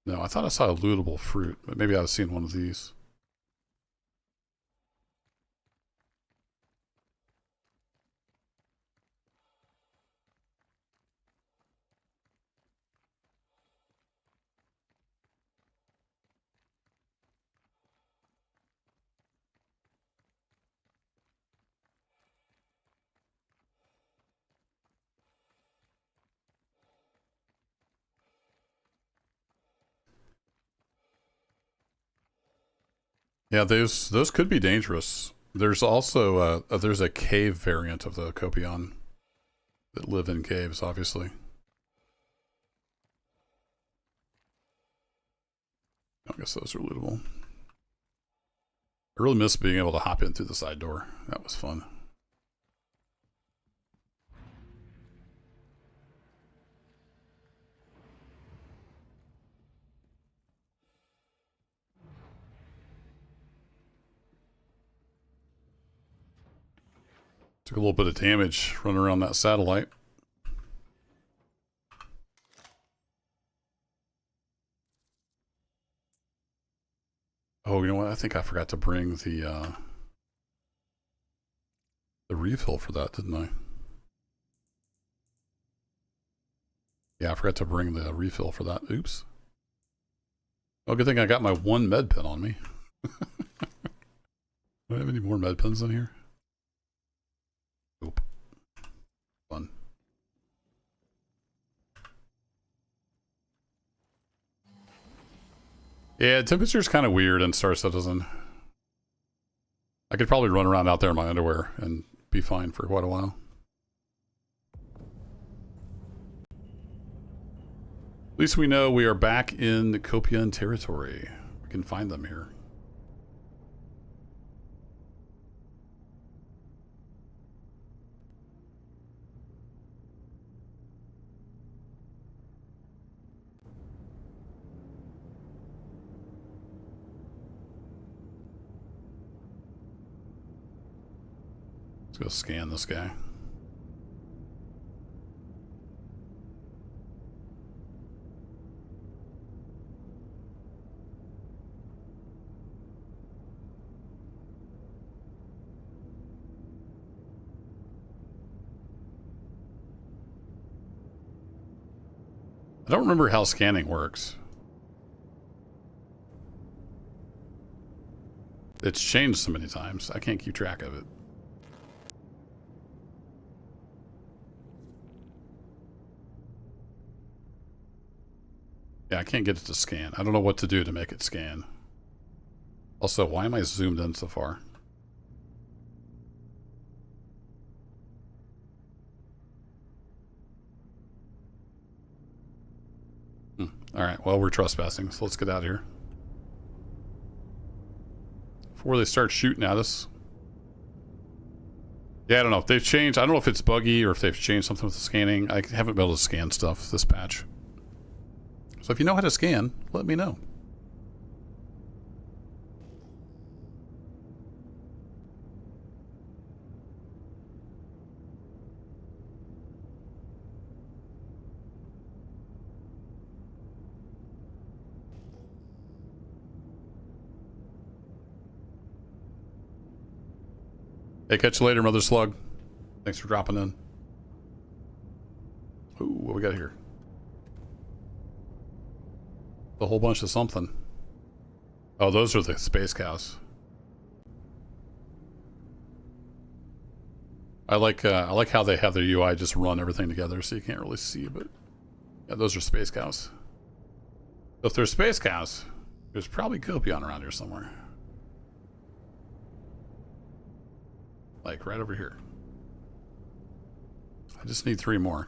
No, I thought I saw a lootable fruit, but maybe I've seen one of these. Yeah, those could be dangerous. There's also there's a cave variant of the Copion that live in caves, obviously. I guess those are lootable. I really miss being able to hop in through the side door. That was fun. Took a little bit of damage running around that satellite. Oh, you know what? I think I forgot to bring the refill for that, didn't I? Yeah, I forgot to bring the refill for that. Oops. Oh, good thing I got my 1 med pen on me. Do I have any more med pens in here? Oop. Fun. Yeah, temperature's kind of weird in Star Citizen. I could probably run around out there in my underwear and be fine for quite a while. At least we know we are back in the Copian territory. We can find them here. Let's go scan this guy. I don't remember how scanning works. It's changed so many times, I can't keep track of it. Yeah, I can't get it to scan. I don't know what to do to make it scan. Also, why am I zoomed in so far? Alright, well, we're trespassing, so let's get out of here. Before they start shooting at us. Yeah, I don't know. If they've changed, I don't know if it's buggy or if they've changed something with the scanning. I haven't been able to scan stuff this patch. So if you know how to scan, let me know. Hey, catch you later, Mother Slug. Thanks for dropping in. Ooh, what we got here? A whole bunch of something. Oh, those are the space cows. I like how they have their UI just run everything together, so you can't really see. But yeah, those are space cows. So if there's space cows, there's probably Copion around here somewhere. Like right over here. I just need 3 more.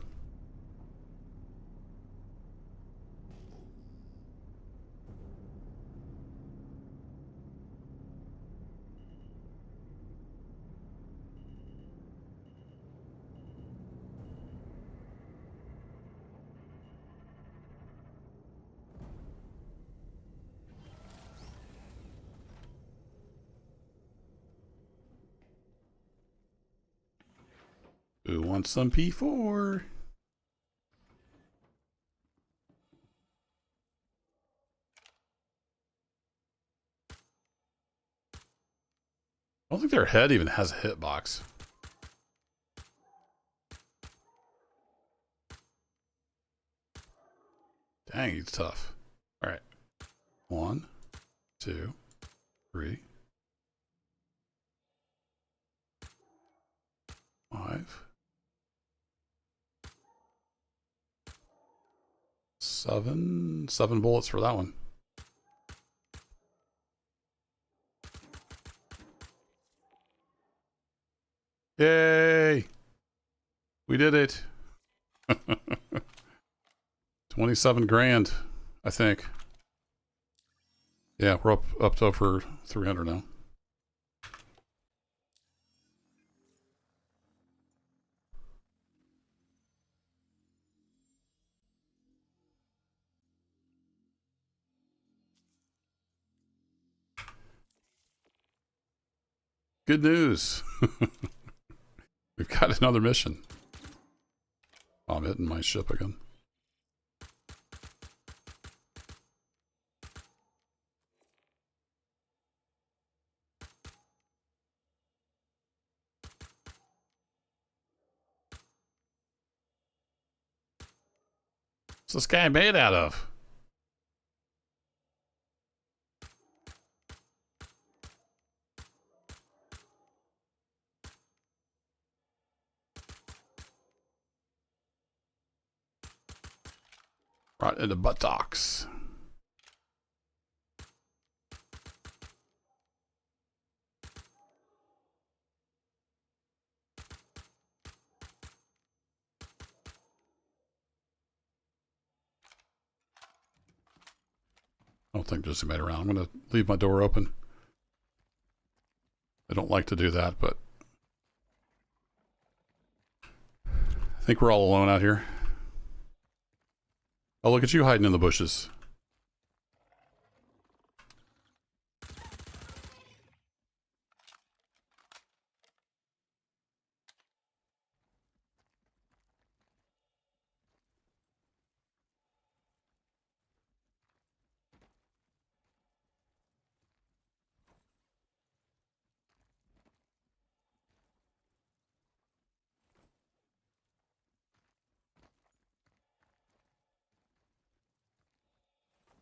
Who wants some P4? I don't think their head even has a hitbox. Dang, he's tough. All right. 1, 2, 3, 5, 7. 7 bullets for that one. Yay! We did it. 27 grand, I think. Yeah, we're up to over 300 now. Good news. We've got another mission. Oh, I'm hitting my ship again. What's this guy made out of? Right into buttocks. I don't think there's anybody around. I'm going to leave my door open. I don't like to do that, but I think we're all alone out here. Oh, look at you hiding in the bushes.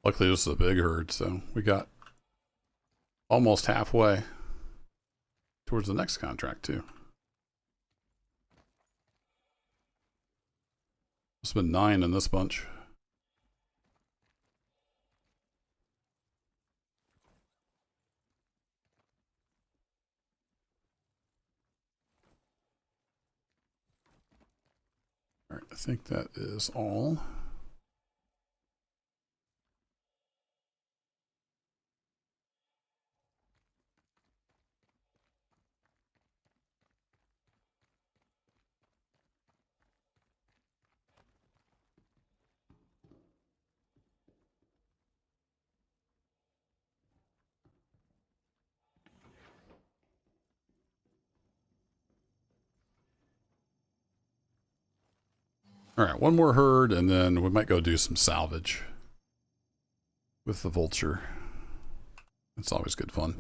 Luckily, this is a big herd, so we got almost halfway towards the next contract, too. There's been 9 in this bunch. All right, I think that is all. All right, one more herd, and then we might go do some salvage with the vulture. It's always good fun.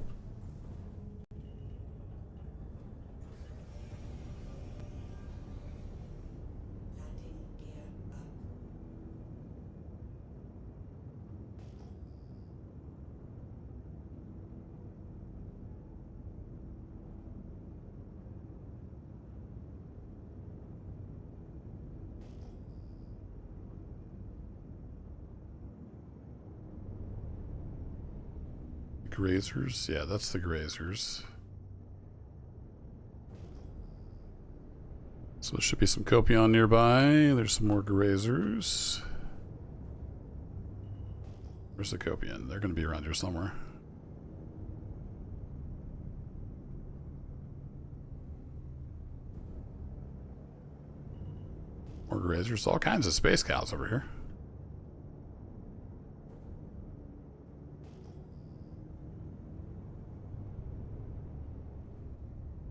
grazers? Yeah, that's the grazers. So there should be some copion nearby. There's some more grazers. Where's the copion? They're going to be around here somewhere. More grazers. All kinds of space cows over here.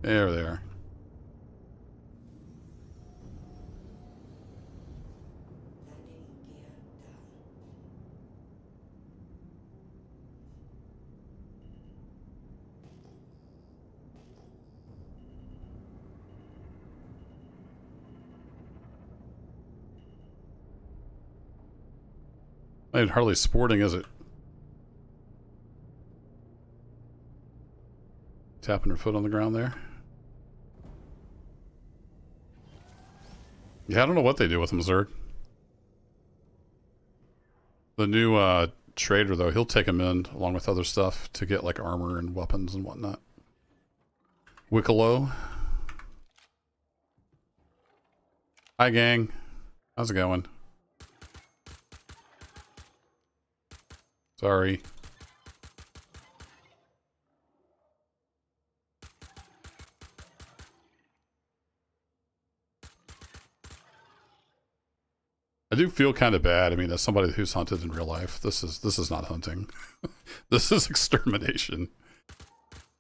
There they are. Ain't hardly sporting, is it? Tapping her foot on the ground there. Yeah, I don't know what they do with them, Zerg. The new trader, though, he'll take them in along with other stuff to get like armor and weapons and whatnot. Wicklow. Hi, gang. How's it going? Sorry. I do feel kind of bad. I mean, as somebody who's hunted in real life, this is not hunting. This is extermination.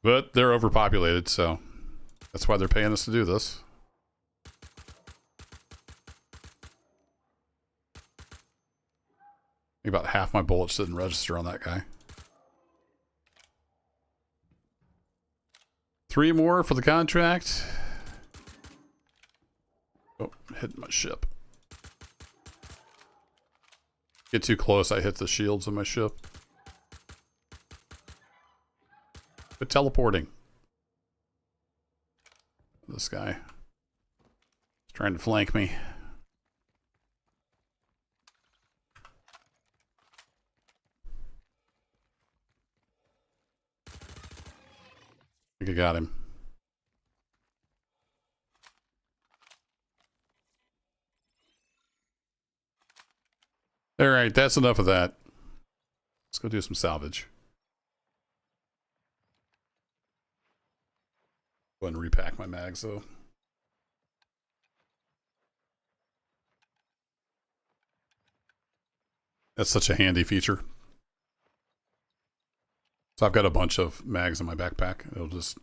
But they're overpopulated, so that's why they're paying us to do this. About half my bullets didn't register on that guy. 3 more for the contract. Oh, hitting my ship. Get too close, I hit the shields of my ship. But teleporting. This guy is trying to flank me. I think I got him. Alright, that's enough of that. Let's go do some salvage. Go ahead and repack my mags, though. That's such a handy feature. So I've got a bunch of mags in my backpack. It'll just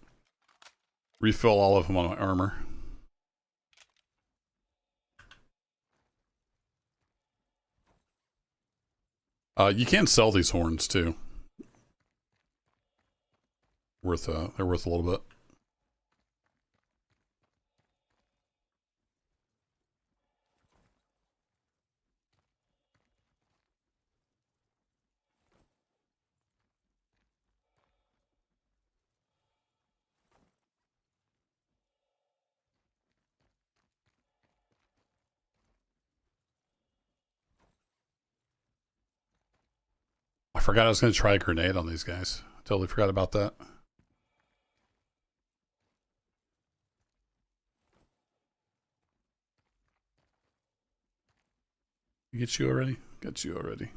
refill all of them on my armor. You can sell these horns too. They're worth a little bit. I forgot I was going to try a grenade on these guys. Totally forgot about that. Get you already? Got you already.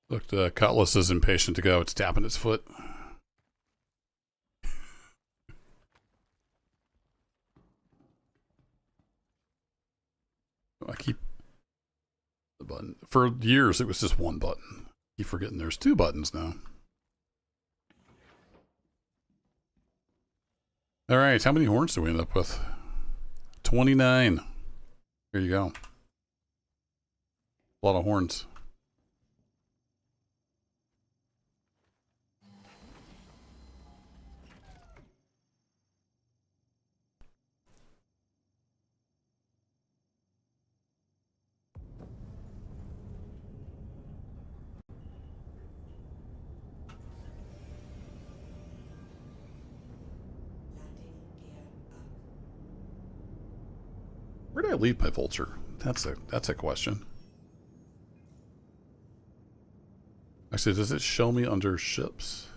Look, the Cutlass is impatient to go. It's tapping its foot. I keep the button. For years, it was just one button. I keep forgetting there's 2 buttons now. All right, how many horns do we end up with? 29. Here you go. A lot of horns. Where did I leave my vulture? That's a question. Actually, does it show me under ships?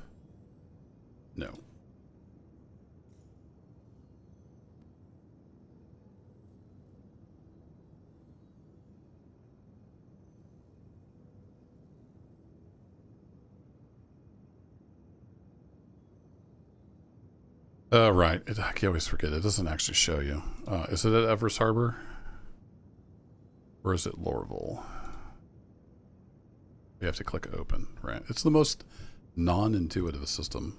No. Right. I can always forget. It doesn't actually show you. Is it at Everest Harbor? Or is it Lorville? You have to click open, right? It's the most non-intuitive system.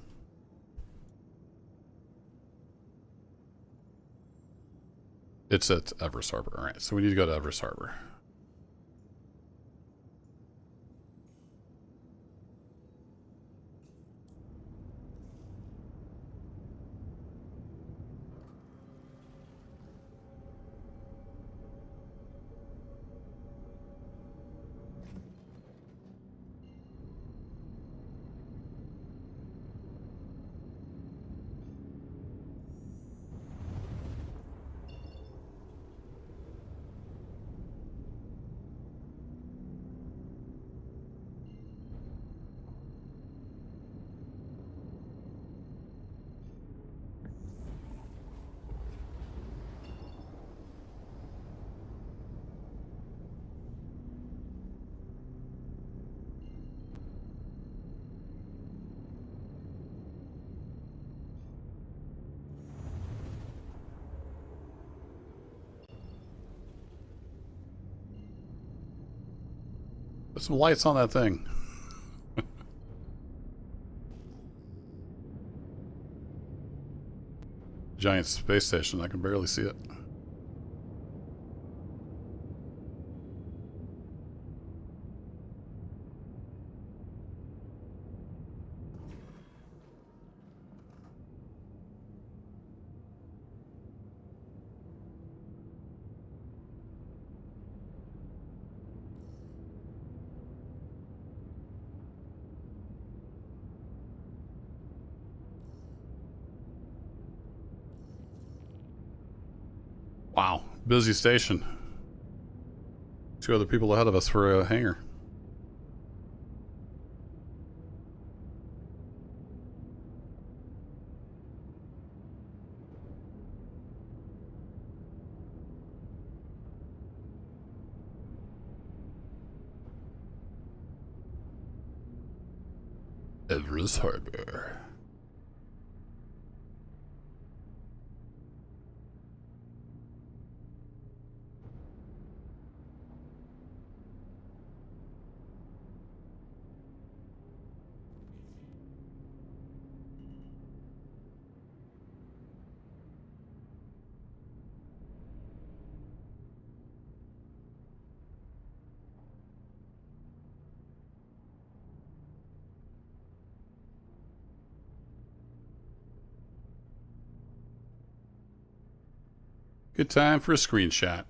It's at Everest Harbor. All right, so we need to go to Everest Harbor. Put some lights on that thing. Giant space station. I can barely see it. Wow, busy station. 2 other people ahead of us for a hangar. Everest Harbor. Good time for a screenshot.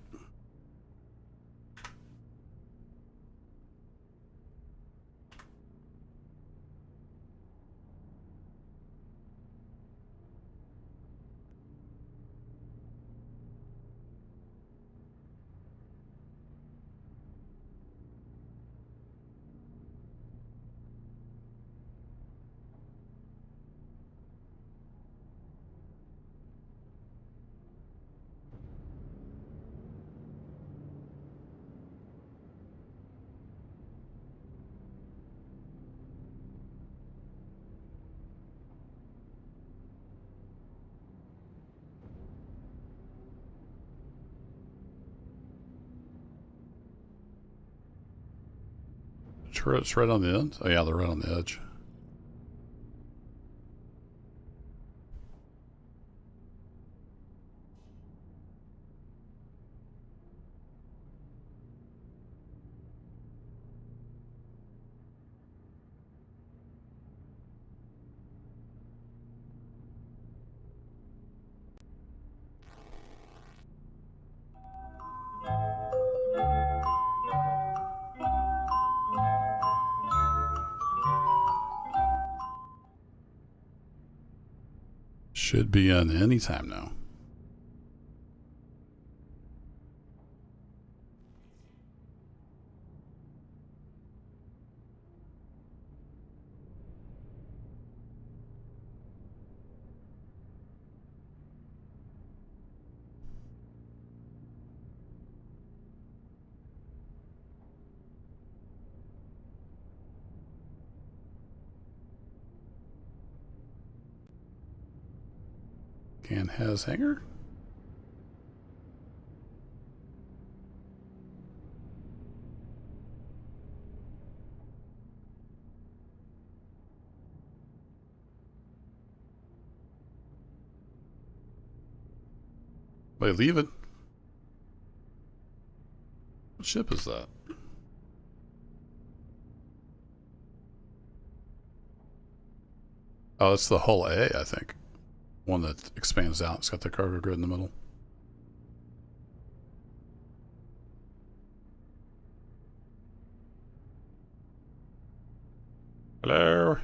Turrets right on the end? Oh yeah, they're right on the edge. Should be in any time now. And has hanger. They leave it. What ship is that? Oh, it's the hull A, I think. One that expands out. It's got the cargo grid in the middle. Hello.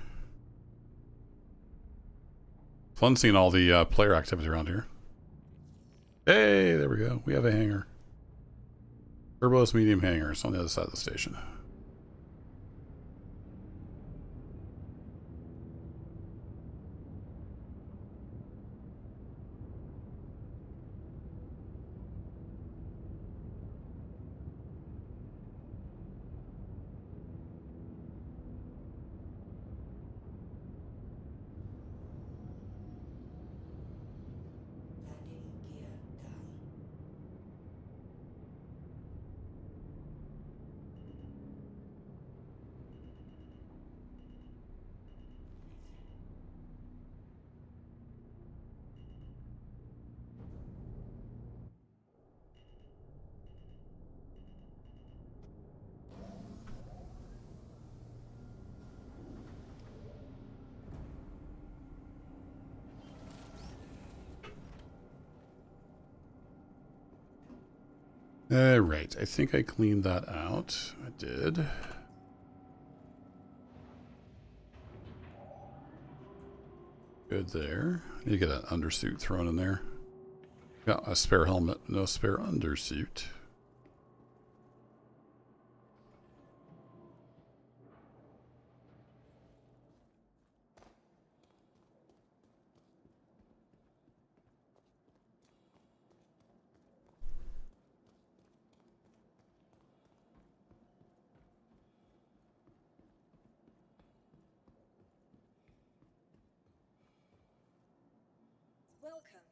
Fun seeing all the player activity around here. Hey, there we go. We have a hangar. Turbo's medium hangars on the other side of the station. Right, I think I cleaned that out. I did. Good there. I need to get an undersuit thrown in there. Got a spare helmet, no spare undersuit. Welcome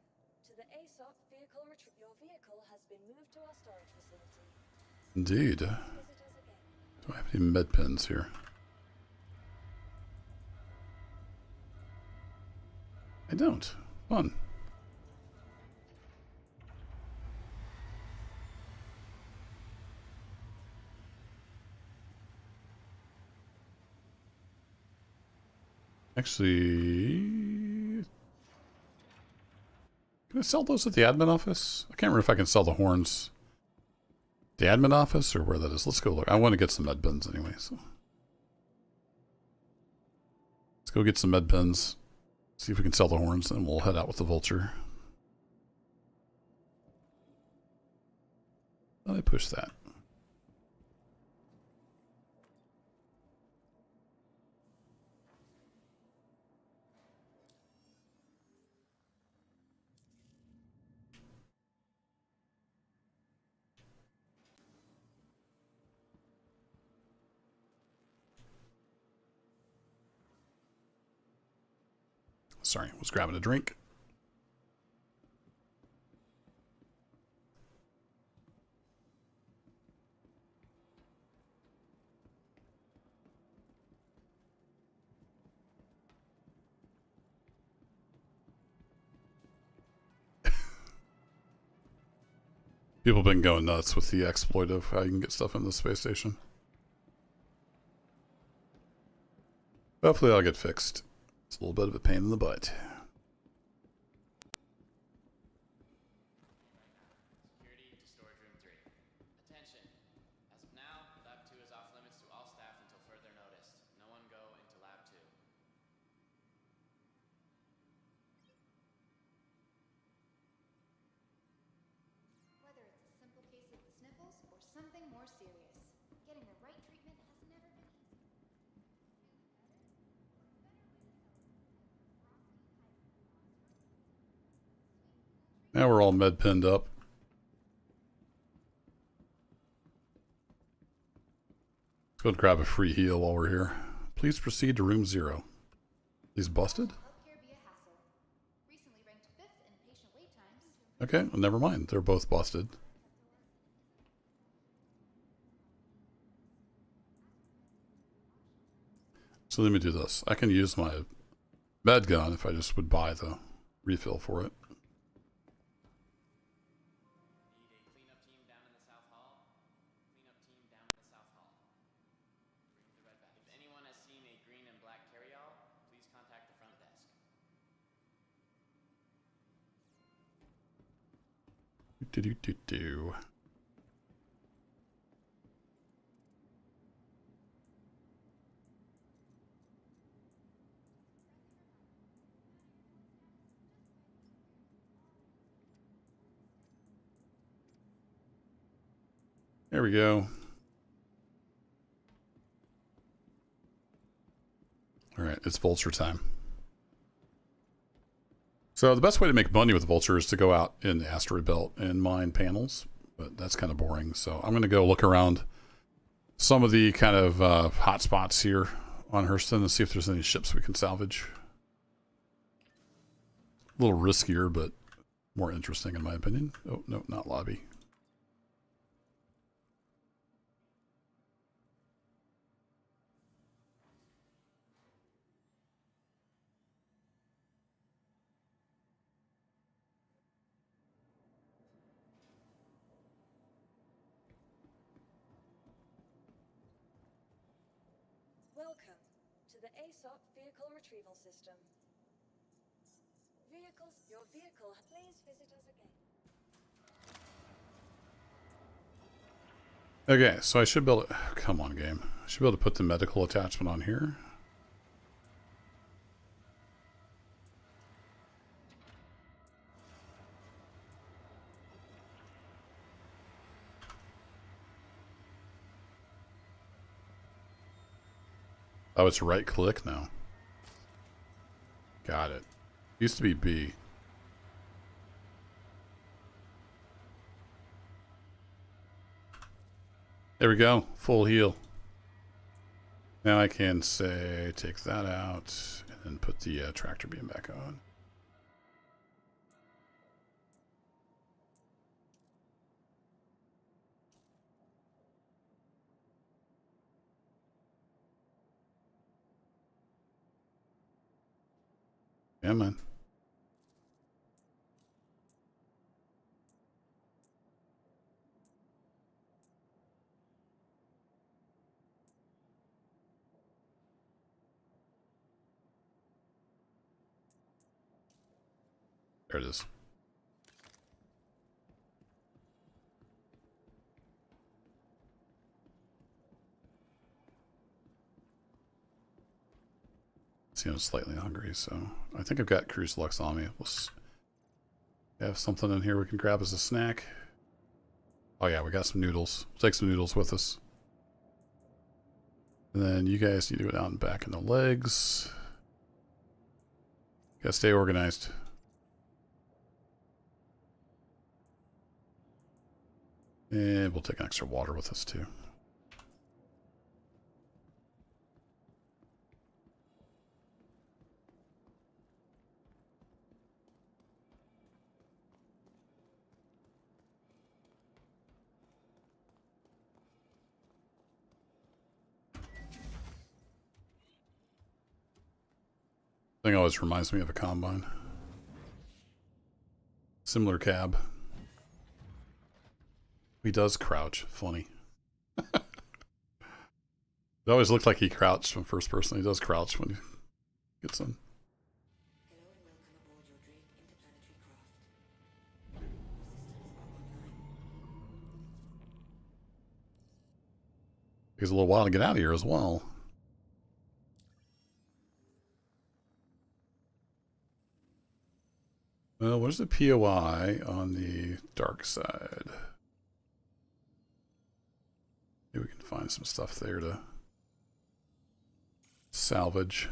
to the ASOP vehicle retrieve. Your vehicle has been moved to our storage facility. Indeed. Visit us again. Do I have any med pens here? I don't. Fun. Actually, can I sell those at the admin office? I can't remember if I can sell the horns. The admin office or where that is. Let's go look. I want to get some med pens anyway, so. Let's go get some med pens. See if we can sell the horns, and we'll head out with the vulture. Let me push that. Sorry, I was grabbing a drink. People have been going nuts with the exploit of how you can get stuff in the space station. Hopefully I'll get fixed. It's a little bit of a pain in the butt. Security to storage room 3. Attention. As of now, Lab 2 is off limits to all staff until further notice. No one go into Lab 2. Whether it's a simple case of the sniffles or something more serious, getting the right treatment has never been easier. Now we're all med pinned up. Let's go grab a free heal while we're here. Please proceed to room 0. He's busted? Healthcare be a hassle. Recently ranked 5th in Okay, well, never mind. They're both busted. So let me do this. I can use my med gun if I just would buy the refill for it. Need a cleanup team down in the South Hall. Cleanup team down in the South Hall. Bring the red back. If anyone has seen a green and black carryall, please contact the front desk. Do. There we go. All right, it's vulture time. So the best way to make money with vulture is to go out in the asteroid belt and mine panels, but that's kind of boring. So I'm going to go look around some of the kind of hot spots here on Hurston and see if there's any ships we can salvage. A little riskier, but more interesting in my opinion. Oh, no, not lobby. Welcome to the ASOP Vehicle Retrieval System. Your vehicle, please visit us again. Okay, so I should be able to, come on game. I should be able to put the medical attachment on here. Oh, it's right click now. Got it. Used to be B. There we go. Full heal. Now I can say, take that out and then put the tractor beam back on. Yeah, man. There it is. See, I'm slightly hungry, so I think I've got Cruise Lux on me. We'll have something in here we can grab as a snack. Oh yeah, we got some noodles. We'll take some noodles with us. And then you guys need to go down and back in the legs. Gotta stay organized. And we'll take an extra water with us too. Thing always reminds me of a combine. Similar cab. He does crouch. Funny. It always looked like he crouched from first person. He does crouch when he gets in. Hello and welcome aboard your Drake interplanetary craft. Your systems are online. Takes a little while to get out of here as well. Well, where's the POI on the dark side? Maybe we can find some stuff there to salvage.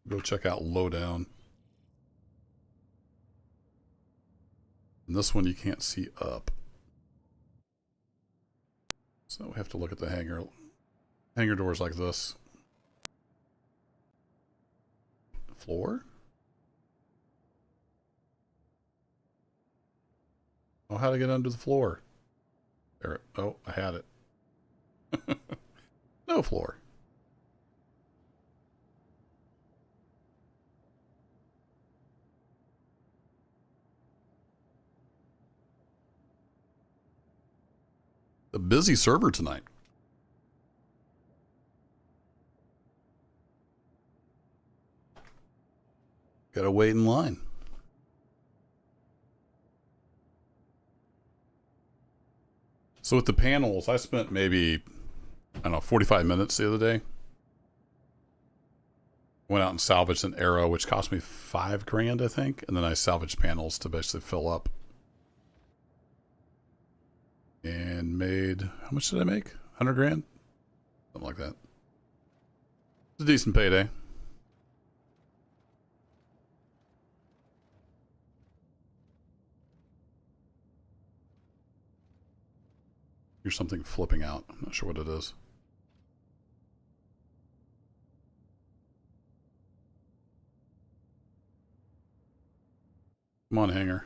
Go check out Lowdown. And this one you can't see up. So we have to look at the hangar doors like this. Floor? Oh, how to get under the floor. There. Oh, I had it. No floor. A busy server tonight. Gotta wait in line. So with the panels, I spent maybe, I don't know, 45 minutes the other day. Went out and salvaged an arrow, which cost me $5,000, I think. And then I salvaged panels to basically fill up. And made, how much did I make? 100 grand? Something like that. It's a decent payday. Here's something flipping out. I'm not sure what it is. Come on, hanger.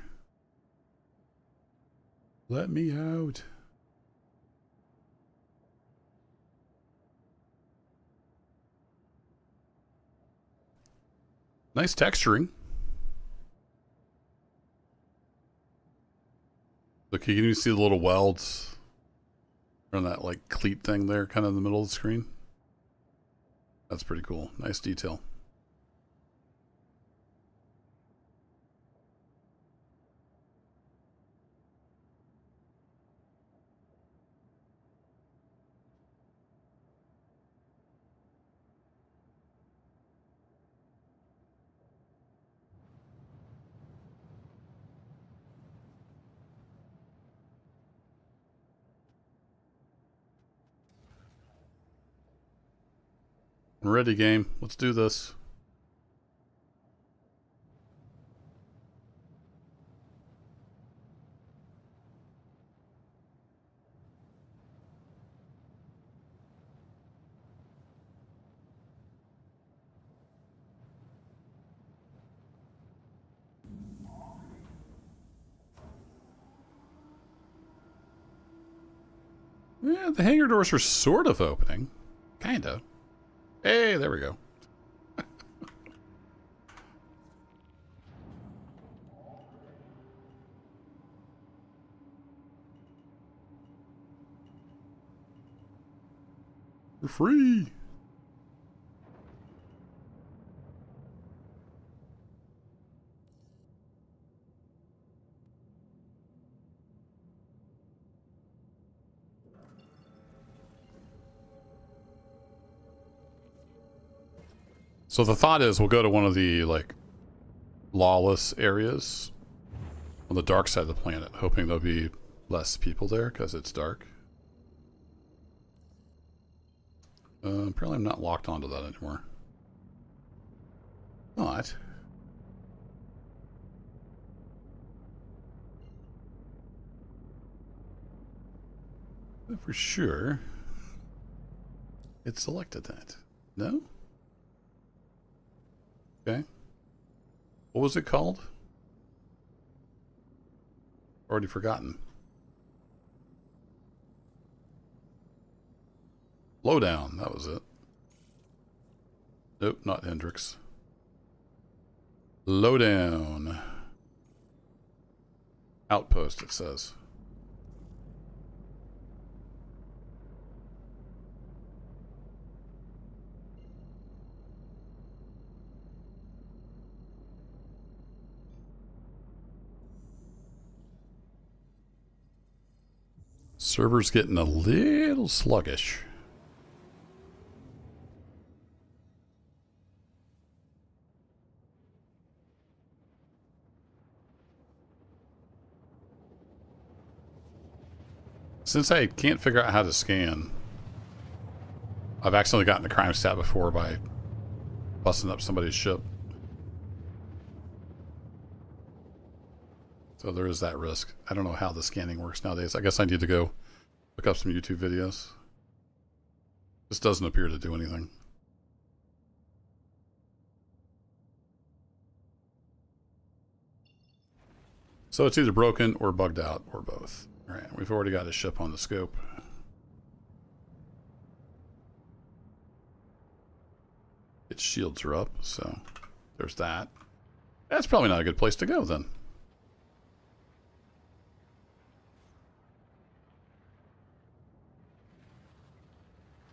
Let me out. Nice texturing. Look, you can even see the little welds on that like cleat thing there, kind of in the middle of the screen. That's pretty cool. Nice detail. I'm ready, game. Let's do this. Yeah, the hangar doors are sort of opening. Kinda. Hey, there we go. We're free. So the thought is we'll go to one of the, like, lawless areas on the dark side of the planet, hoping there'll be less people there because it's dark. Apparently I'm not locked onto that anymore. Not. For sure. It selected that. No? Okay. What was it called? Already forgotten. Lowdown, that was it. Nope, not Hendrix. Lowdown. Outpost, it says. Server's getting a little sluggish. Since I can't figure out how to scan, I've accidentally gotten the crime stat before by busting up somebody's ship. So there is that risk. I don't know how the scanning works nowadays. I guess I need to go look up some YouTube videos. This doesn't appear to do anything. So it's either broken or bugged out or both. All right, we've already got a ship on the scope. Its shields are up, so there's that. That's probably not a good place to go then.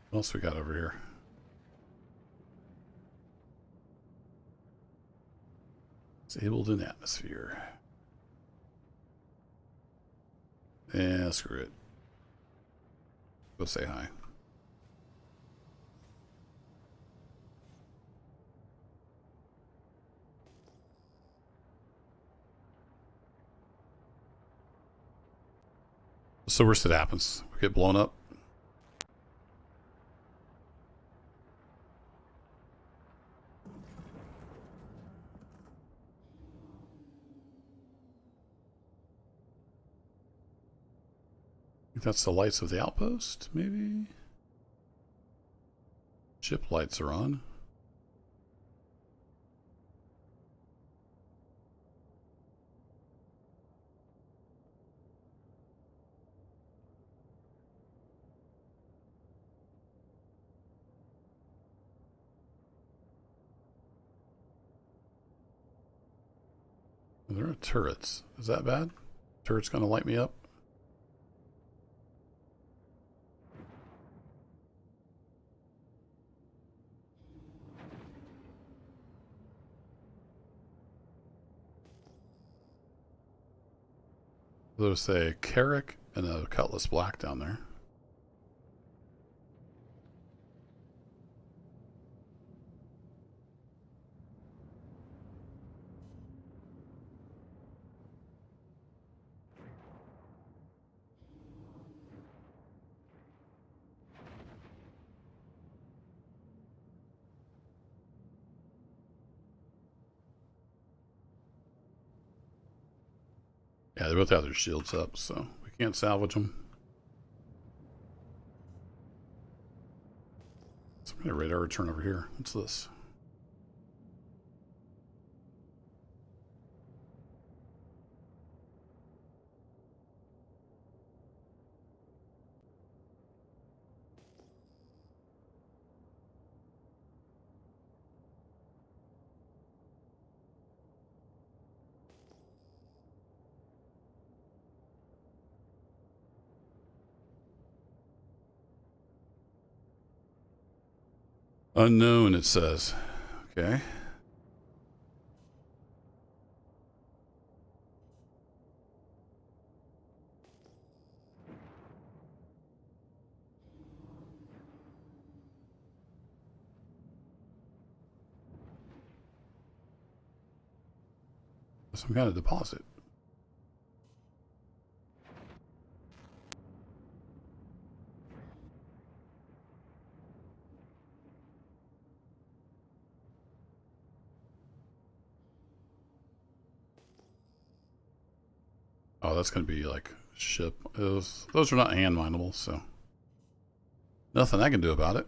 What else we got over here? Disabled in atmosphere. Yeah, screw it. Go say hi. So worst that happens. We get blown up. I think that's the lights of the outpost, maybe? Ship lights are on. There are turrets. Is that bad? Turret's gonna light me up? There's a Carrick and a Cutlass Black down there. Yeah, they both have their shields up, so we can't salvage them. Some kind of radar return over here. What's this? Unknown, it says. Okay. Some kind of deposit. Oh, that's going to be like ship. Those are not hand mineable, so nothing I can do about it.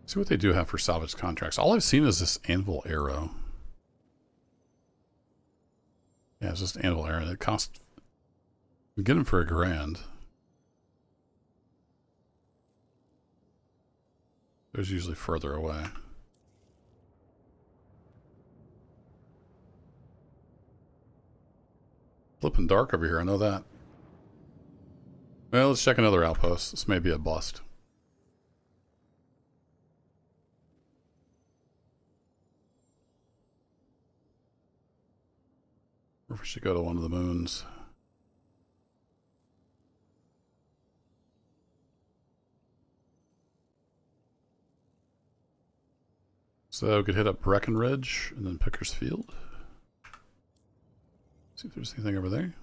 See what they do have for salvage contracts. All I've seen is this anvil arrow. Yeah, it's just anvil arrow. It costs. We get them for $1,000. There's usually further away. Flipping dark over here, I know that. Well, let's check another outpost. This may be a bust. Or we should go to one of the moons. So we could hit up Breckenridge and then Pickersfield. See if there's anything over there.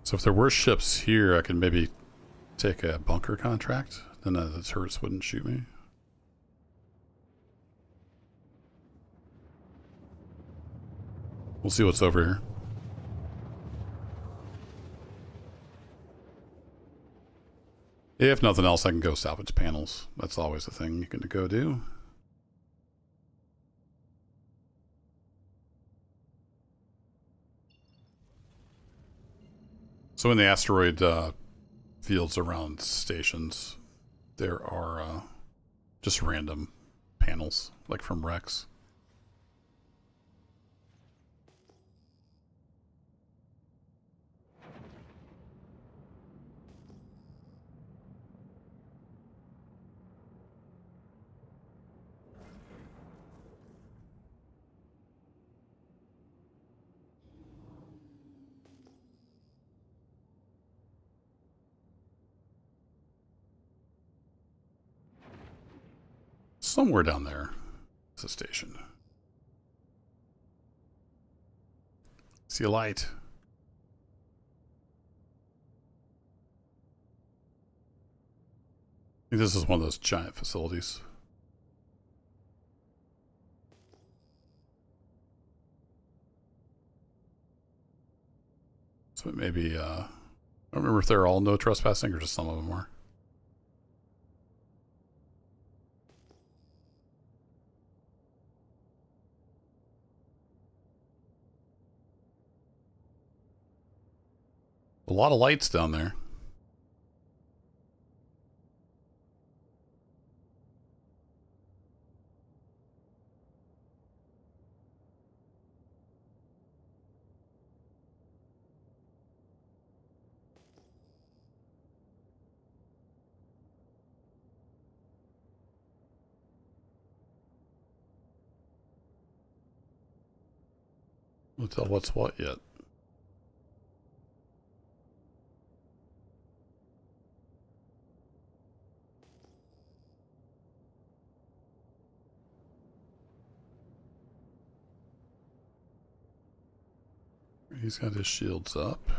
So if there were ships here, I could maybe take a bunker contract. Then the turrets wouldn't shoot me. We'll see what's over here. If nothing else, I can go salvage panels. That's always a thing you can go do. So in the asteroid fields around stations, there are just random panels, like from Rex. Somewhere down there is a station. See a light. I think this is one of those giant facilities. So it may be, I don't remember if they're all no trespassing or just some of them are. A lot of lights down there. We'll tell what's what yet. He's got his shields up.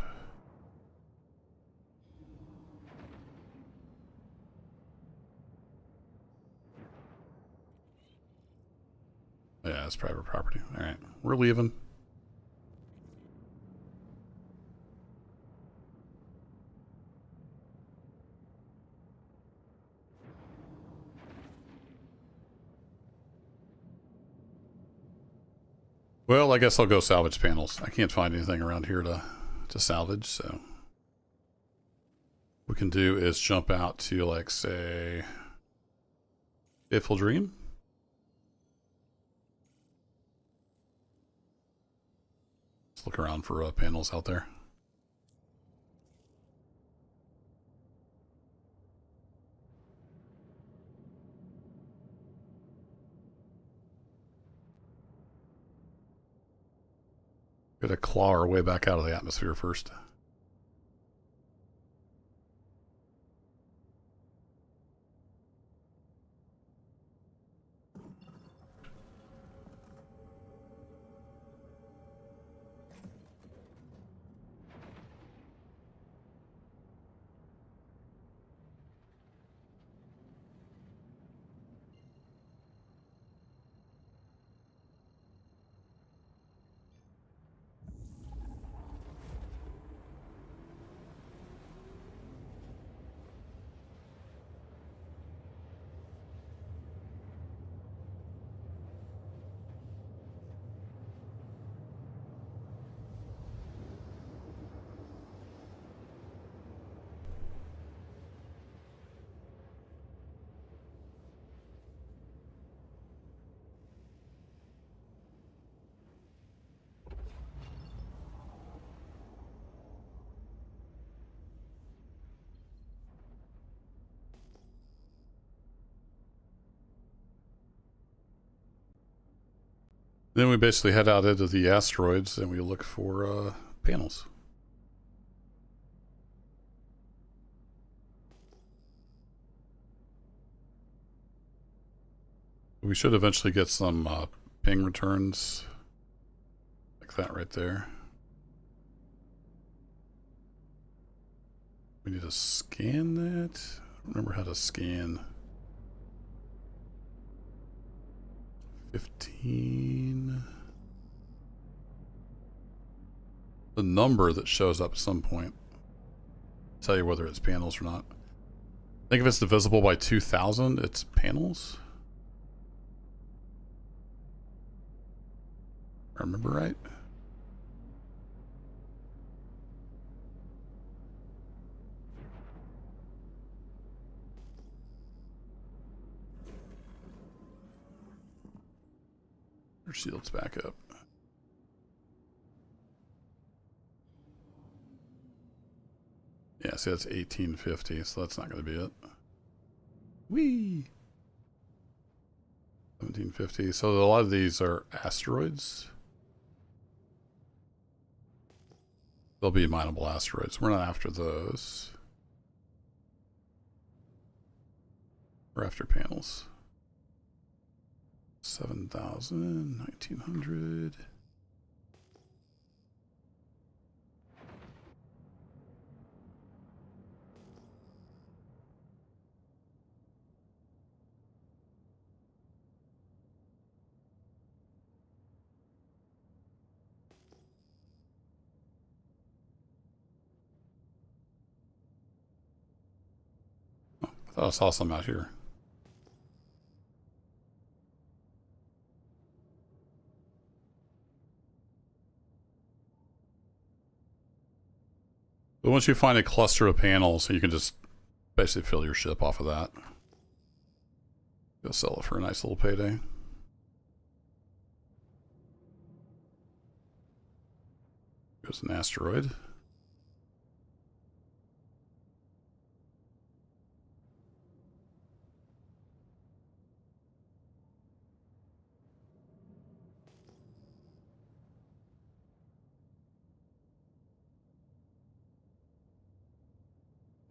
Yeah, it's private property. All right, we're leaving. Well, I guess I'll go salvage panels. I can't find anything around here to salvage, so what we can do is jump out to, like, say, Faithful Dream. Let's look around for panels out there. Gotta claw our way back out of the atmosphere first. Then we basically head out into the asteroids and we look for panels. We should eventually get some ping returns like that right there. We need to scan that. I don't remember how to scan. 15. The number that shows up at some point. Tell you whether it's panels or not. I think if it's divisible by 2000, it's panels. I remember right? Our shield's back up. Yeah, see that's 1850, so that's not going to be it. Whee! 1750. So a lot of these are asteroids. They'll be mineable asteroids. We're not after those. We're after panels. 7,000, 1900. Oh, I thought I saw some out here. But once you find a cluster of panels, you can just basically fill your ship off of that. Go sell it for a nice little payday. There's an asteroid.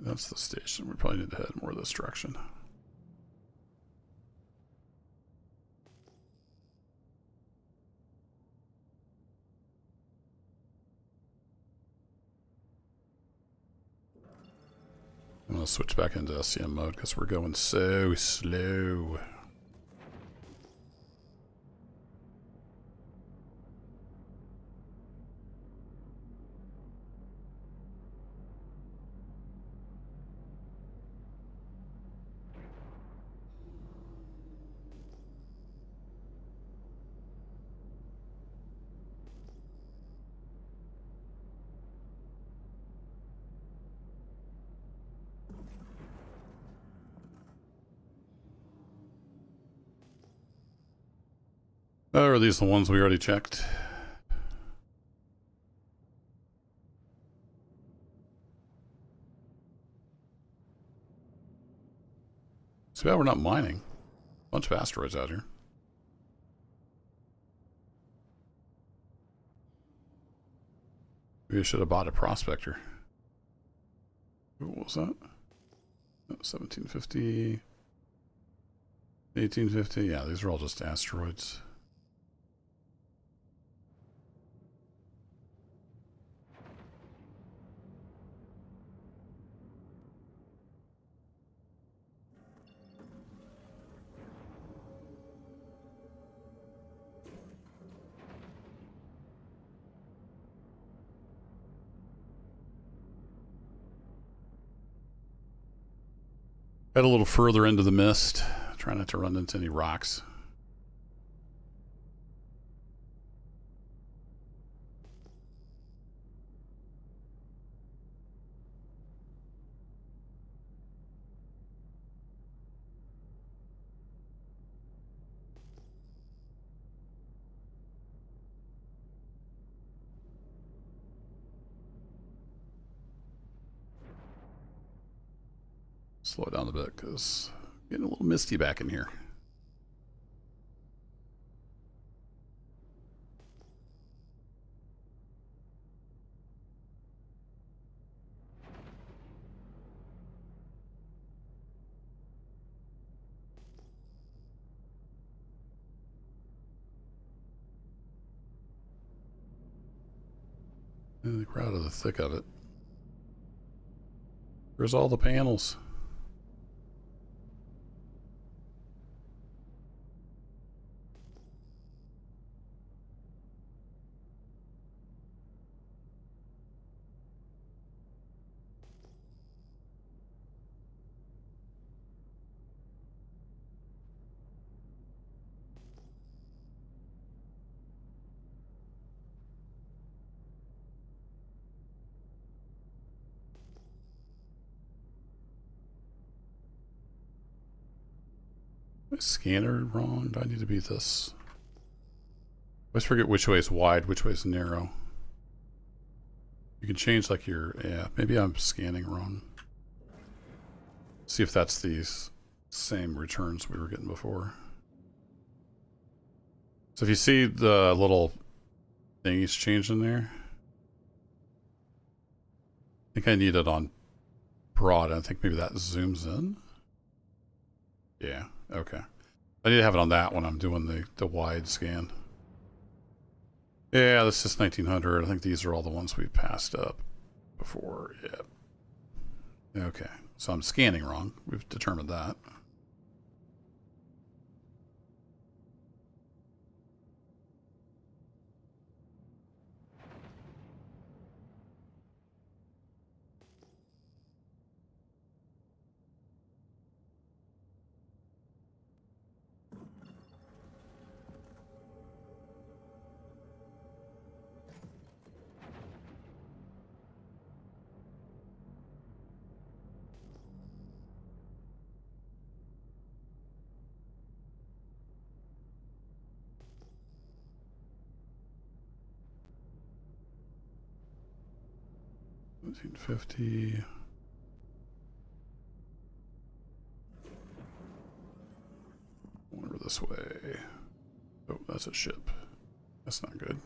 That's the station. We probably need to head more this direction. I'm going to switch back into SCM mode because we're going so slow. Oh, are these the ones we already checked? Too bad we're not mining. Bunch of asteroids out here. Maybe I should have bought a prospector. What was that? 1750. 1850. Yeah, these are all just asteroids. Head a little further into the mist. Try not to run into any rocks. Slow it down a bit because it's getting a little misty back in here. I think we're out of the thick of it. Where's all the panels? My scanner wrong? Do I need to be this? I always forget which way is wide, which way is narrow. You can change like your, yeah, maybe I'm scanning wrong. See if that's these same returns we were getting before. So if you see the little thingies changing there, I think I need it on broad. I think maybe that zooms in. Yeah, okay. I need to have it on that when I'm doing the wide scan. Yeah, this is 1900. I think these are all the ones we passed up before. Yeah. Okay, so I'm scanning wrong. We've determined that. $17.50. Over this way. Oh, that's a ship. That's not good.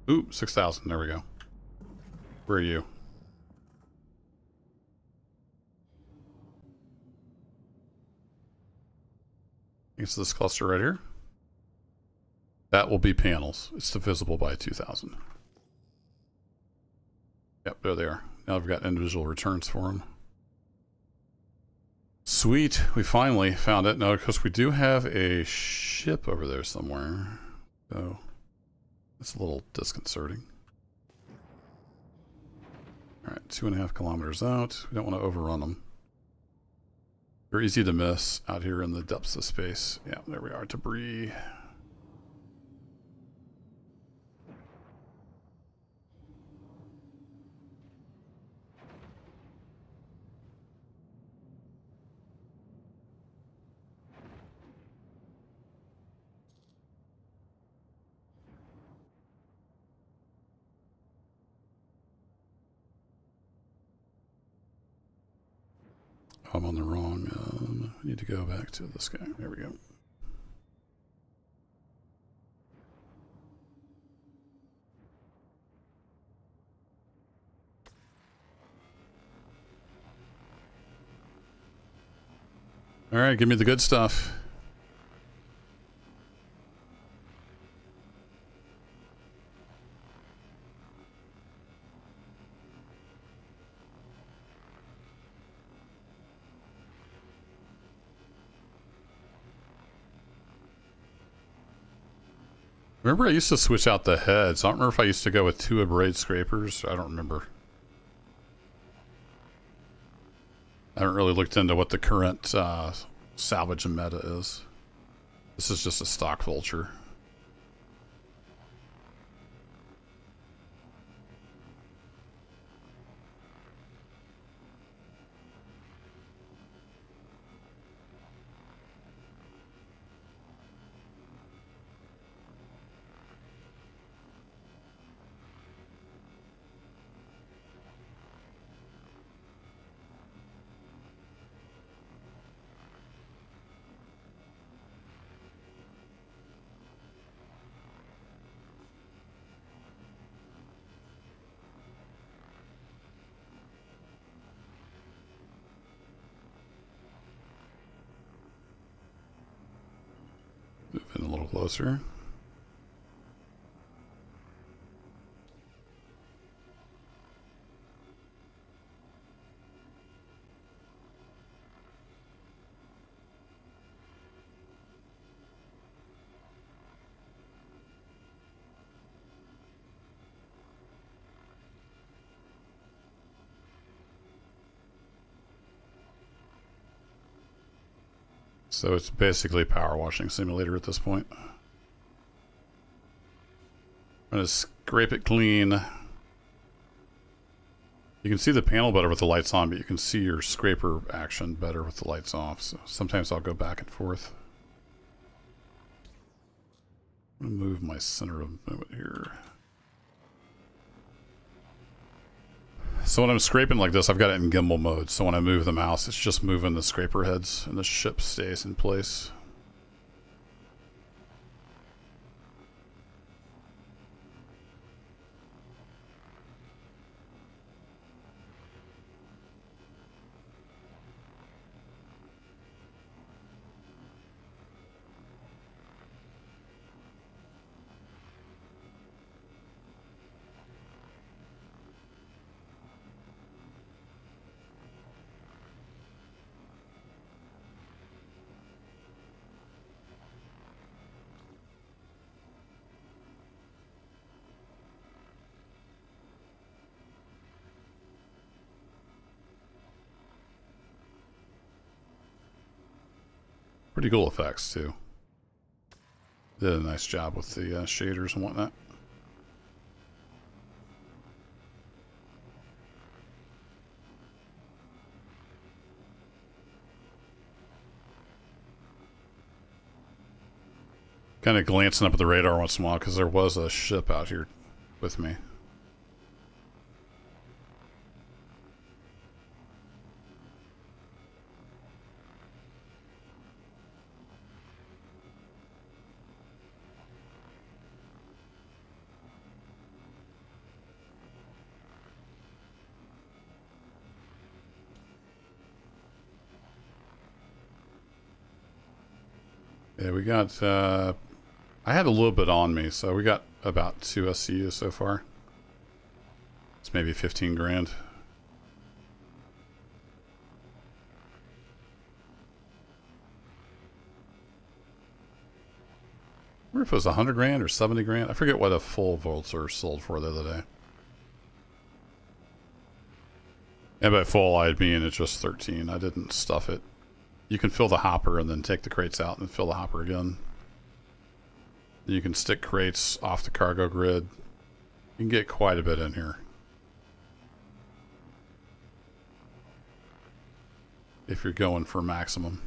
Ooh, 6,000. There we go. Where are you? It's this cluster right here. That will be panels. It's divisible by 2,000. Yep, there they are. Now I've got individual returns for them. Sweet. We finally found it. Now, because we do have a ship over there somewhere. So, it's a little disconcerting. Alright, 2.5 kilometers out. We don't want to overrun them. They're easy to miss out here in the depths of space. Yeah, there we are. Debris. I'm on the wrong. I need to go back to this guy. There we go. All right, give me the good stuff. Remember, I used to switch out the heads. I don't remember if I used to go with 2 abrade scrapers. I don't remember. I haven't really looked into what the current salvage meta is. This is just a stock vulture. little closer. So it's basically a power washing simulator at this point. I'm going to scrape it clean. You can see the panel better with the lights on, but you can see your scraper action better with the lights off. So sometimes I'll go back and forth. I'm going to move my center of movement here. So when I'm scraping like this, I've got it in gimbal mode. So when I move the mouse, it's just moving the scraper heads and the ship stays in place. Pretty cool effects too. Did a nice job with the shaders and whatnot. Kind of glancing up at the radar once in a while because there was a ship out here with me. Yeah, we got, I had a little bit on me, so we got about 2 SCUs so far. It's maybe 15 grand. I wonder if it was 100 grand or 70 grand. I forget what a full Volter sold for the other day. And by full, I mean it's just 13. I didn't stuff it. You can fill the hopper and then take the crates out and fill the hopper again. You can stick crates off the cargo grid. You can get quite a bit in here. If you're going for maximum.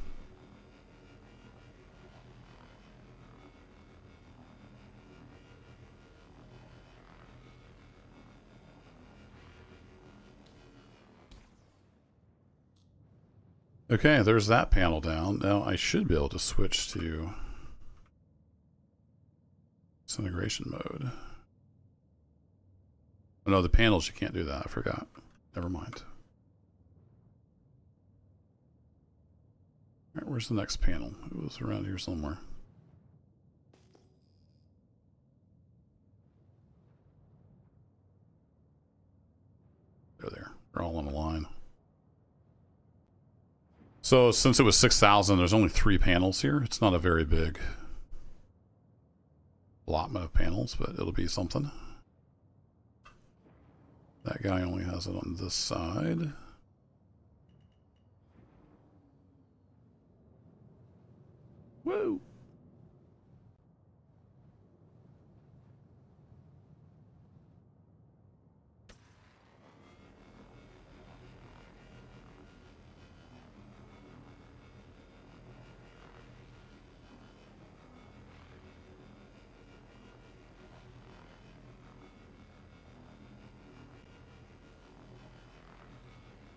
Okay, there's that panel down. Now I should be able to switch to disintegration mode. Oh no, the panels, you can't do that. I forgot. Never mind. Alright, where's the next panel? It was around here somewhere. There. They're all on a line. So since it was 6,000, there's only 3 panels here. It's not a very big allotment of panels, but it'll be something. That guy only has it on this side. Woo!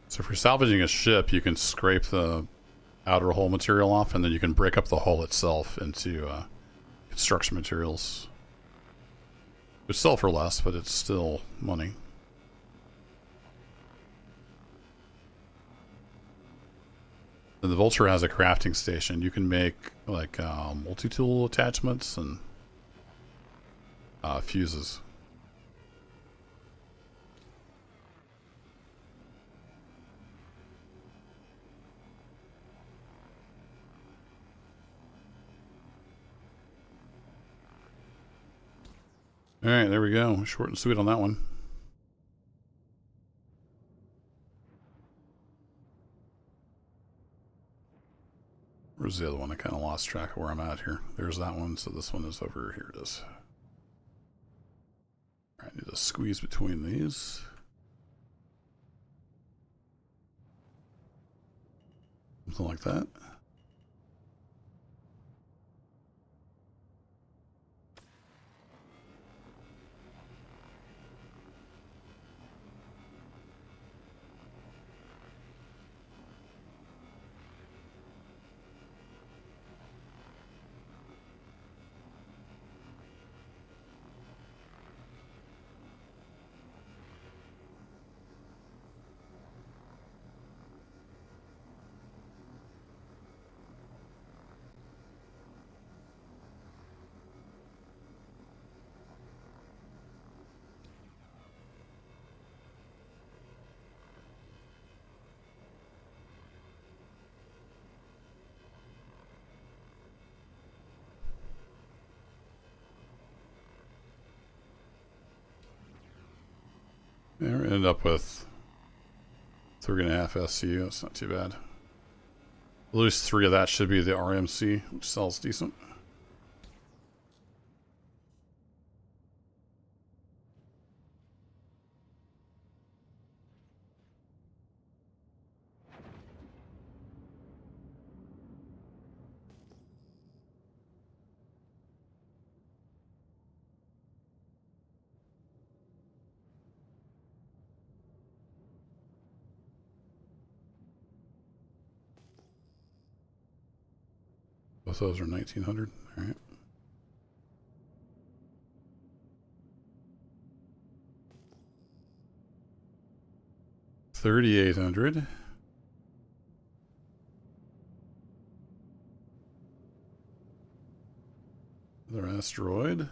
So if you're salvaging a ship, you can scrape the outer hull material off, and then you can break up the hull itself into construction materials. Which sell for less, but it's still money. And the Vulture has a crafting station. You can make like multi-tool attachments and fuses. All right, there we go. Short and sweet on that one. Where's the other one? I kind of lost track of where I'm at here. There's that one. So this one is over here. It is. All right, I need to squeeze between these. Something like that. Yeah, we ended up with 3.5 SCU. That's not too bad. At least 3 of that should be the RMC, which sells decent. Both those are 1900. All right. $3,800. Another asteroid.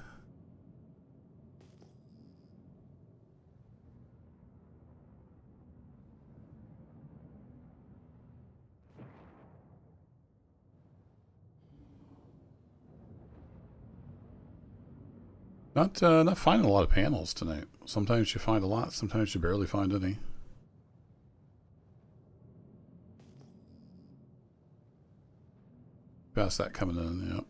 Not finding a lot of panels tonight. Sometimes you find a lot, sometimes you barely find any. Past that coming in, yep.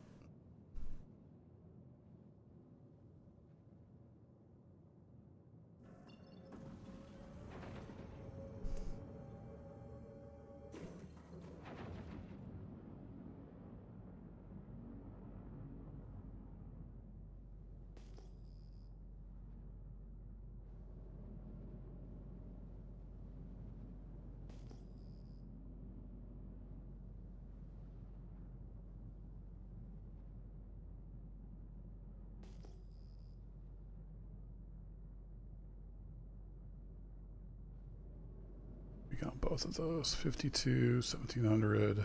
We got both of those. 52, 1700.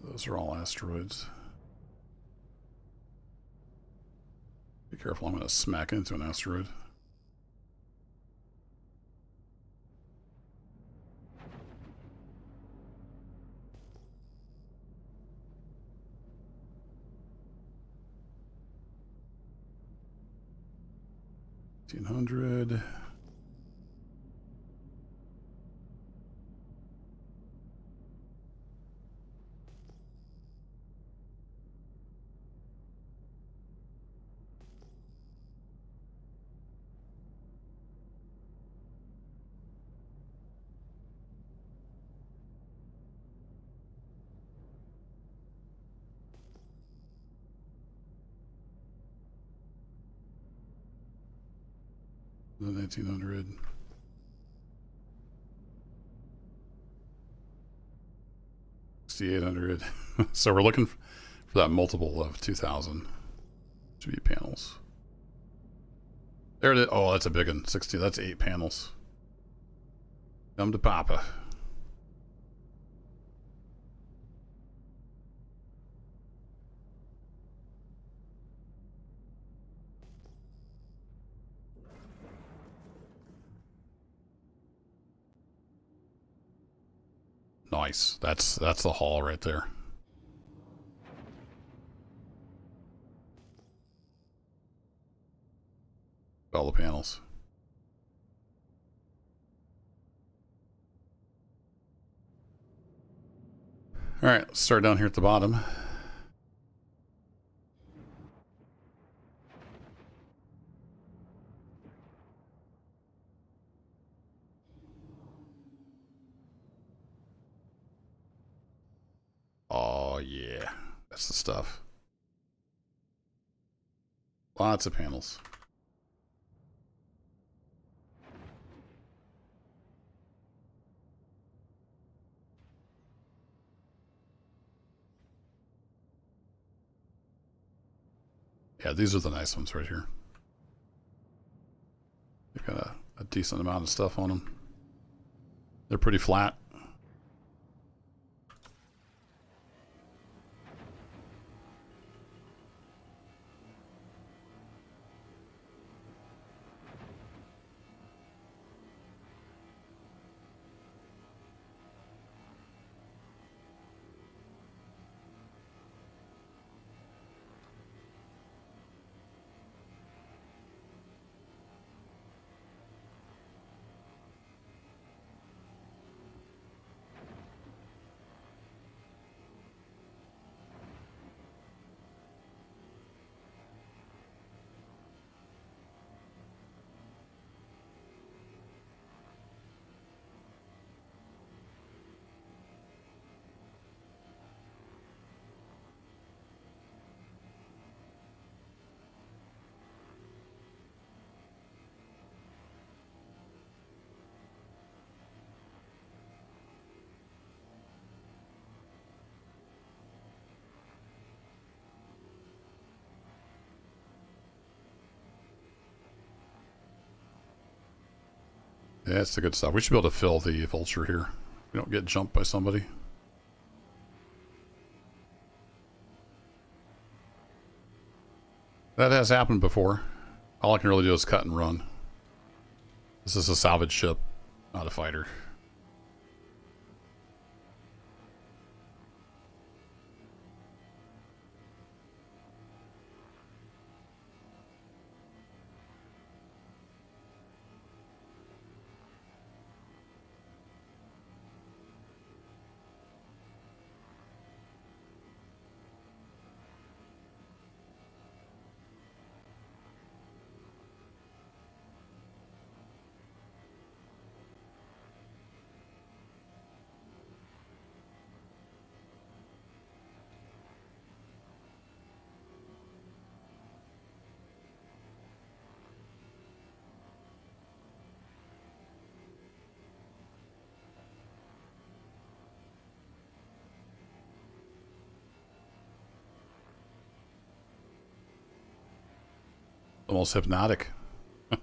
Those are all asteroids. Be careful, I'm going to smack into an asteroid. $1,500. The 1900. $6,800. So we're looking for that multiple of 2,000 to be panels. There it is. Oh, that's a big one. 60. That's 8 panels. Come to Papa. Nice. That's the hall right there. All the panels. All right, let's start down here at the bottom. Oh, yeah. That's the stuff. Lots of panels. Yeah, these are the nice ones right here. They've got a decent amount of stuff on them. They're pretty flat. Yeah, it's the good stuff. We should be able to fill the vulture here. We don't get jumped by somebody. That has happened before. All I can really do is cut and run. This is a salvage ship, not a fighter. Almost hypnotic. I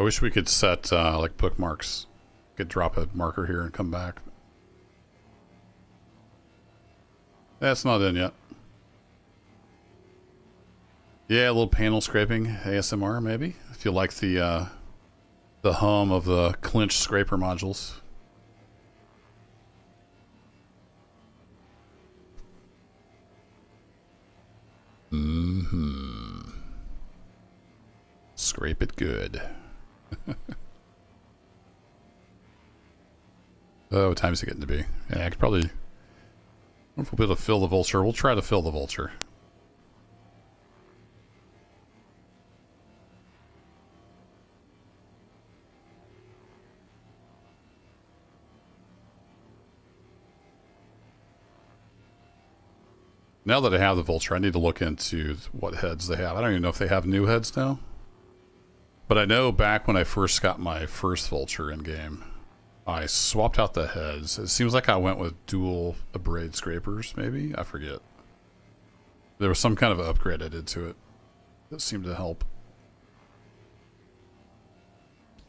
wish we could set like bookmarks. Could drop a marker here and come back. That's not in yet. Yeah, a little panel scraping ASMR maybe. If you like the hum of the clinch scraper modules. Mm-hmm. Scrape it good. Oh, what time is it getting to be? Yeah, I could probably... I wonder if we'll be able to fill the vulture. We'll try to fill the vulture. Now that I have the vulture, I need to look into what heads they have. I don't even know if they have new heads now. But I know back when I first got my first vulture in game, I swapped out the heads. It seems like I went with dual abrade scrapers, maybe? I forget. There was some kind of upgrade I did to it that seemed to help.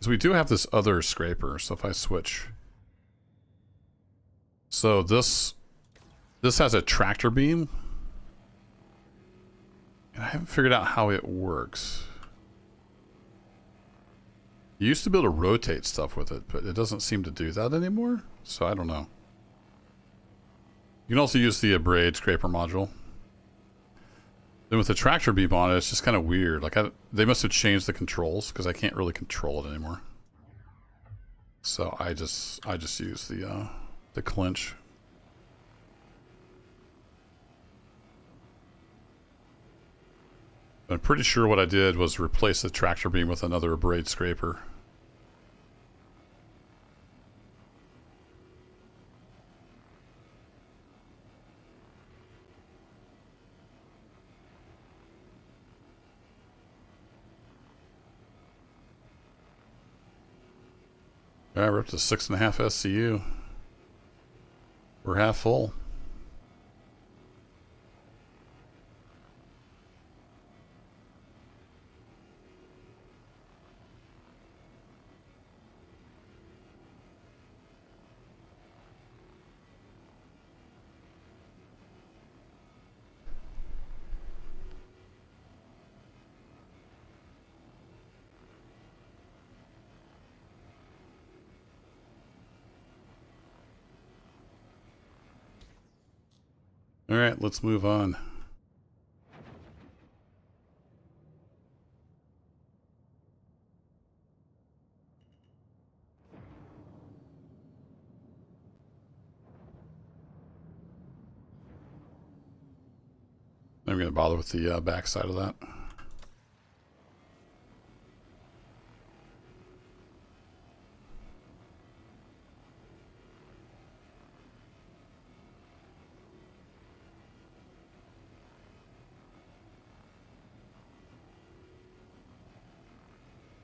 So we do have this other scraper, so if I switch. So this has a tractor beam. And I haven't figured out how it works. You used to be able to rotate stuff with it, but it doesn't seem to do that anymore. So I don't know. You can also use the abrade scraper module. Then with the tractor beam on it, it's just kind of weird. Like they must have changed the controls because I can't really control it anymore. So I just use the clinch. I'm pretty sure what I did was replace the tractor beam with another abrade scraper. Alright, we're up to 6.5 SCU. We're half full. All right, let's move on. I'm going to bother with the back side of that.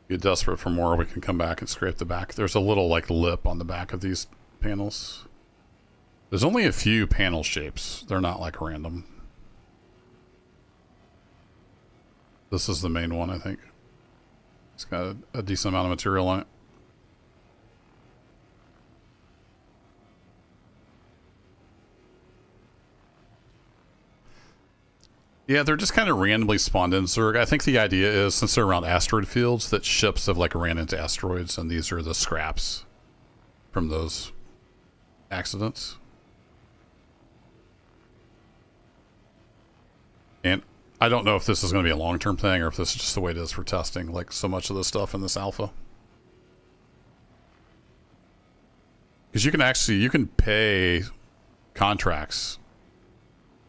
Get desperate for more, we can come back and scrape the back. There's a little like lip on the back of these panels. There's only a few panel shapes. They're not like random. This is the main one, I think. It's got a decent amount of material on it. Yeah, they're just kind of randomly spawned in Zerg. I think the idea is, since they're around asteroid fields, that ships have like ran into asteroids, and these are the scraps from those accidents. And I don't know if this is going to be a long-term thing, or if this is just the way it is for testing, like so much of this stuff in this alpha. Because you can pay contracts.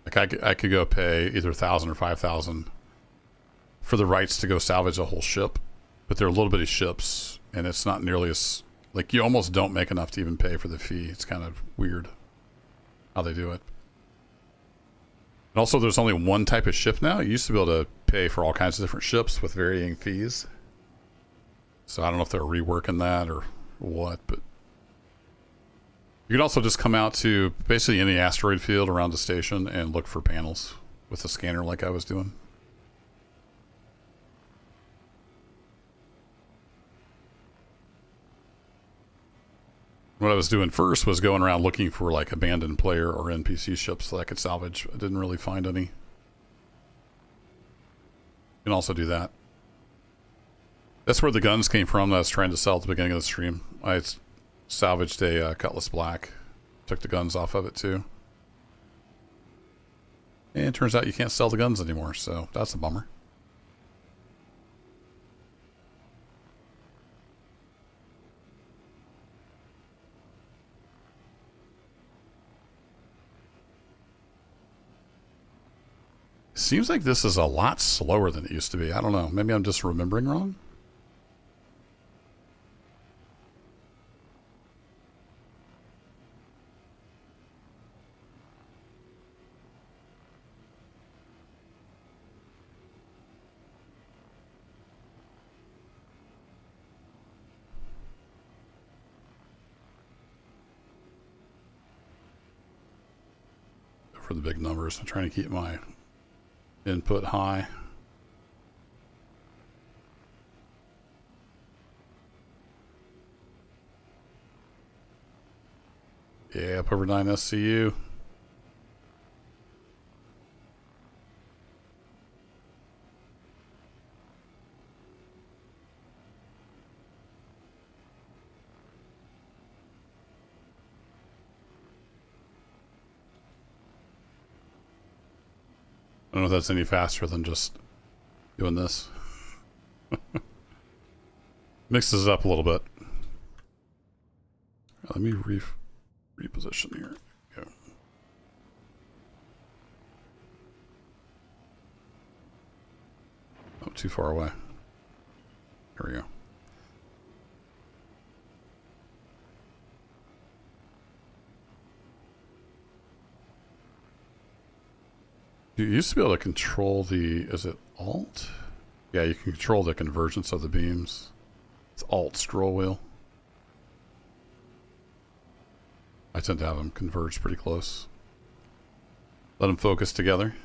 Like I could go pay either 1,000 or 5,000 for the rights to go salvage a whole ship, but they're little bitty ships, and it's not nearly as like you almost don't make enough to even pay for the fee. It's kind of weird how they do it. And also, there's only one type of ship now. You used to be able to pay for all kinds of different ships with varying fees. So I don't know if they're reworking that or what, but you can also just come out to basically any asteroid field around the station and look for panels with a scanner like I was doing. What I was doing first was going around looking for like abandoned player or NPC ships that I could salvage. I didn't really find any. You can also do that. That's where the guns came from that I was trying to sell at the beginning of the stream. I salvaged a Cutlass Black. Took the guns off of it too. And it turns out you can't sell the guns anymore, so that's a bummer. Seems like this is a lot slower than it used to be. I don't know. Maybe I'm just remembering wrong. For the big numbers, I'm trying to keep my input high. Yeah, up over 9 SCU. I don't know if that's any faster than just doing this. Mixes it up a little bit. Let me reposition here. Go. Oh, too far away. There we go. You used to be able to control the, is it Alt? Yeah, you can control the convergence of the beams. It's Alt scroll wheel. I tend to have them converge pretty close. Let them focus together.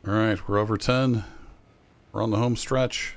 All right, we're over 10. We're on the home stretch.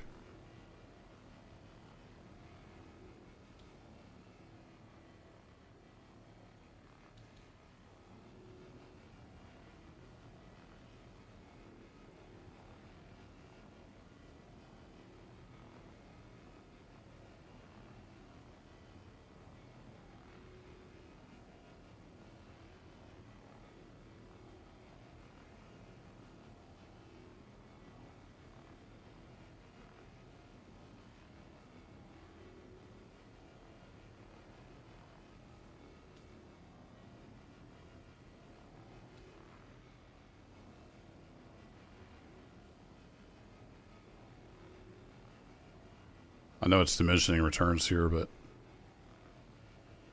I know it's diminishing returns here, but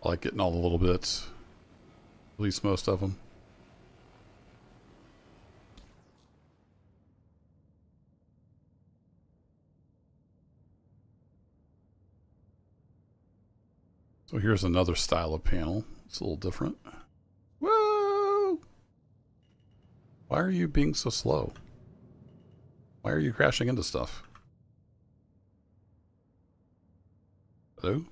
I like getting all the little bits. At least most of them. So here's another style of panel. It's a little different. Whoa! Why are you being so slow? Why are you crashing into stuff? Hello?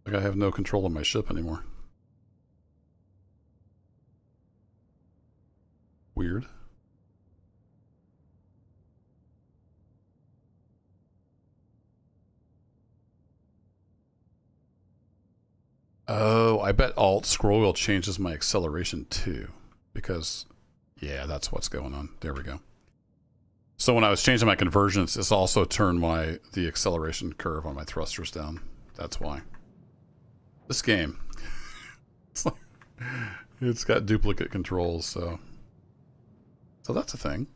Like I have no control of my ship anymore. Weird. Oh, I bet Alt scroll wheel changes my acceleration too. Because, yeah, that's what's going on. There we go. So when I was changing my convergence, it's also turned the acceleration curve on my thrusters down. That's why. This game. It's got duplicate controls, so that's a thing.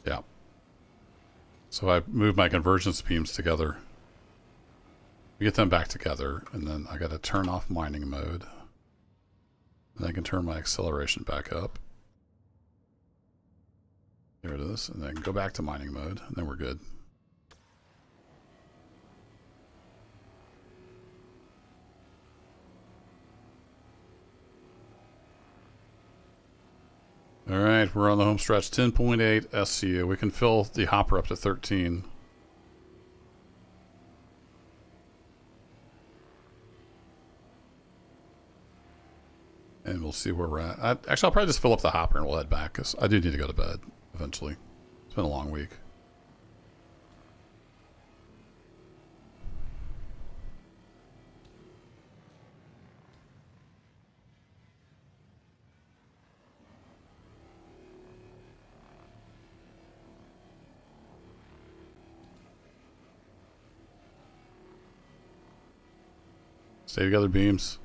Yeah. So I move my convergence beams together. We get them back together, and then I got to turn off mining mode. And I can turn my acceleration back up. There it is, and then go back to mining mode, and then we're good. All right, we're on the home stretch. 10.8 SCU. We can fill the hopper up to 13. And we'll see where we're at. Actually, I'll probably just fill up the hopper and we'll head back, because I do need to go to bed eventually. It's been a long week. Stay together, beams.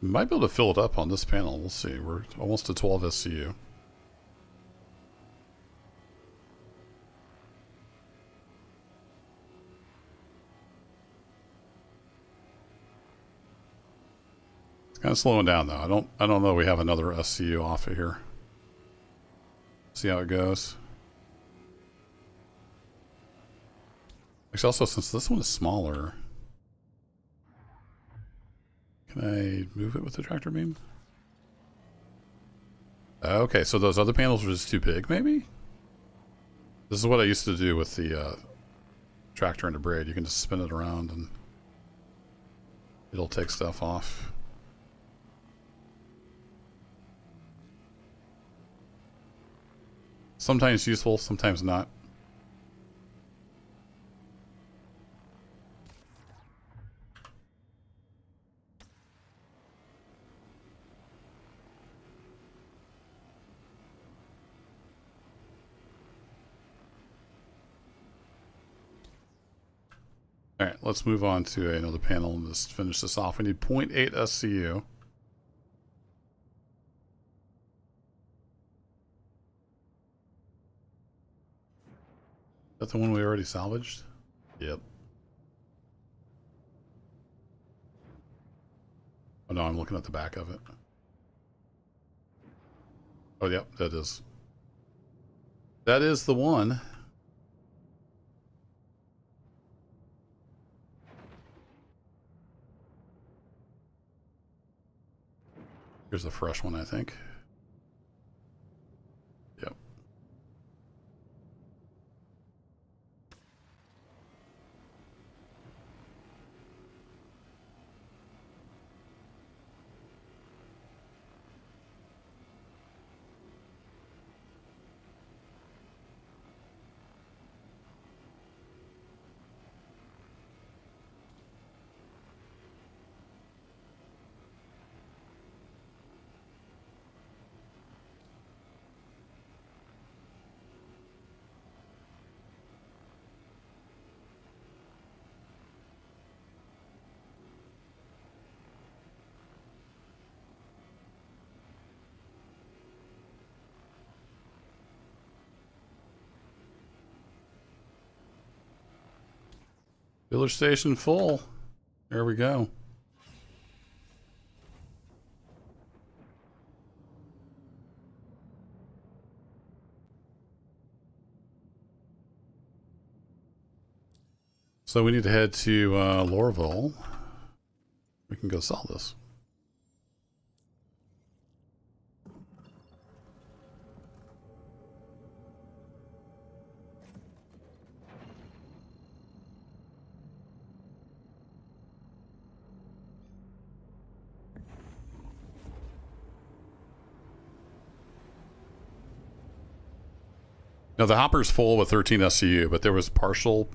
Might be able to fill it up on this panel. We'll see. We're almost to 12 SCU. It's kind of slowing down though. I don't know. We have another SCU off of here. See how it goes. Actually, also since this one is smaller, can I move it with the tractor beam? Okay, so those other panels were just too big, maybe? This is what I used to do with the tractor and the braid. You can just spin it around and it'll take stuff off. Sometimes useful, sometimes not. All right, let's move on to another panel and just finish this off. We need 0.8 SCU. Is that the one we already salvaged? Yep. Oh no, I'm looking at the back of it. Oh, yep, that is. That is the one. Here's the fresh one, I think. Yep. Village station full. There we go. So we need to head to Lorville. We can go sell this. Now the hopper's full with 13 SCU, but there was partial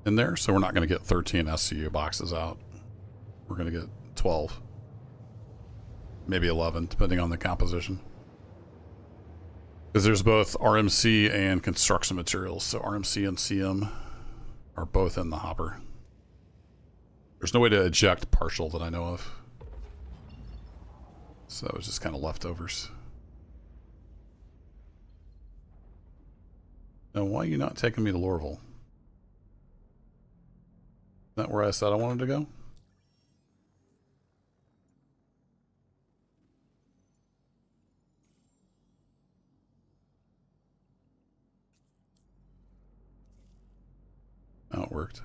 in there, so we're not going to get 13 SCU boxes out. We're going to get 12. Maybe 11, depending on the composition. Because there's both RMC and construction materials, so RMC and CM are both in the hopper. There's no way to eject partial that I know of. So it's just kind of leftovers. Now, why are you not taking me to Lorville? Isn't that where I said I wanted to go? Oh, it worked.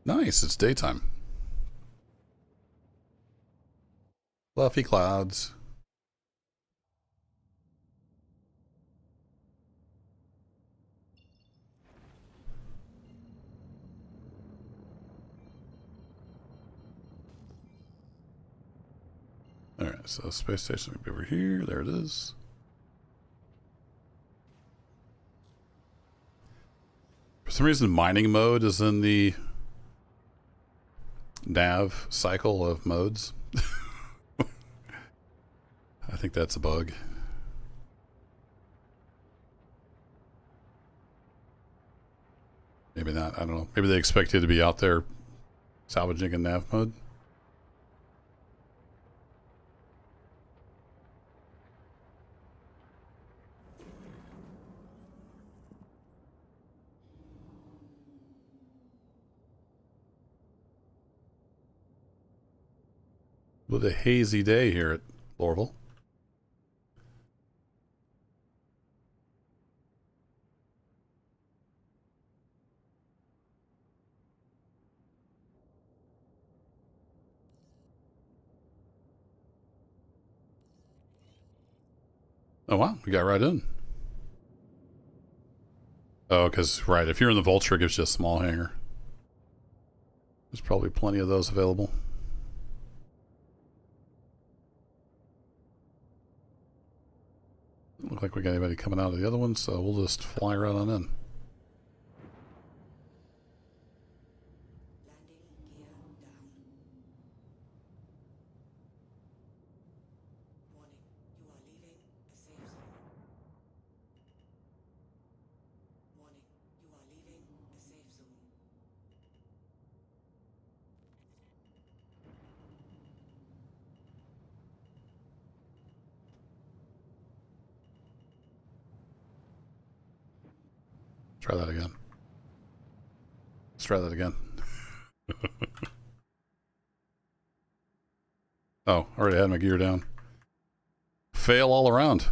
Nice, it's daytime. Fluffy clouds. So space station will be over here. There it is. For some reason, mining mode is in the nav cycle of modes. I think that's a bug. Maybe not. I don't know. Maybe they expect you to be out there salvaging in nav mode. What a hazy day here at Lorville. Oh wow, we got right in. Oh, because, right, if you're in the Vulture, it gives you a small hangar. There's probably plenty of those available. Look like we got anybody coming out of the other one, so we'll just fly right on in. Landing gear down. Warning, you are leaving a safe zone. Warning, you are leaving a safe zone. Try that again. Let's try that again. Oh, already had my gear down. Fail all around.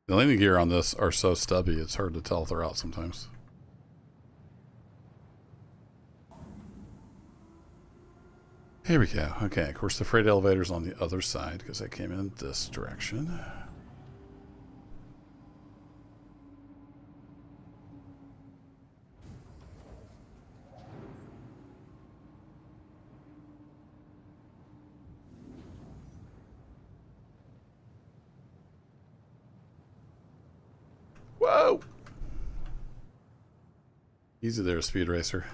The landing gear on this are so stubby, it's hard to tell if they're out sometimes. Here we go. Okay, of course the freight elevator's on the other side because I came in this direction. Whoa! Easy there, Speed Racer.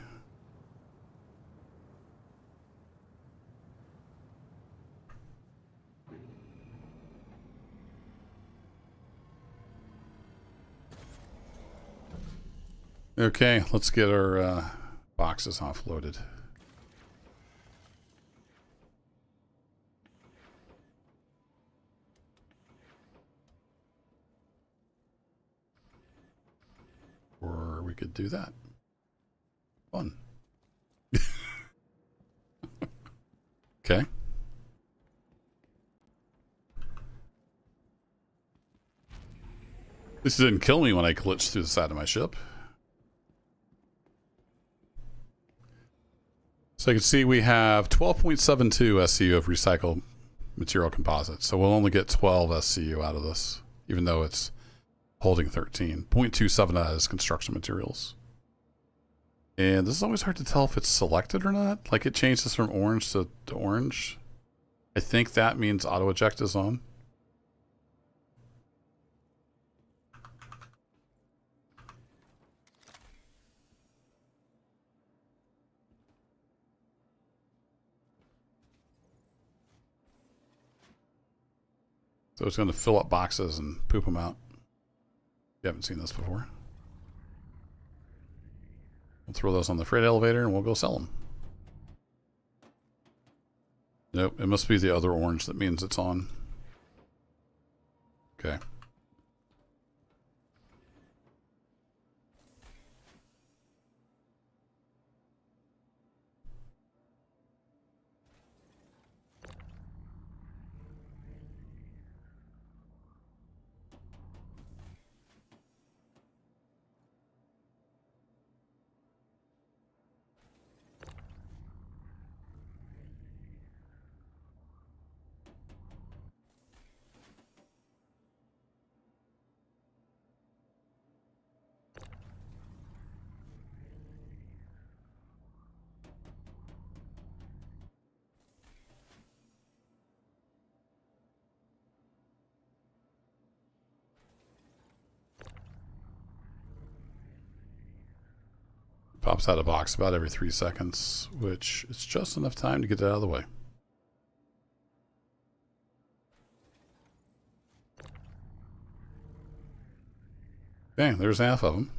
Okay, let's get our boxes offloaded. Or we could do that. Fun. Okay. This didn't kill me when I glitched through the side of my ship. So you can see we have 12.72 SCU of recycled material composite. So we'll only get 12 SCU out of this, even though it's holding 13. 0.27 of that is construction materials. And this is always hard to tell if it's selected or not. Like it changes from orange to orange. I think that means auto eject is on. So it's going to fill up boxes and poop them out. You haven't seen this before. We'll throw those on the freight elevator and we'll go sell them. Nope, it must be the other orange that means it's on. Okay. Pops out of box about every 3 seconds, which is just enough time to get it out of the way. Okay, there's half of them.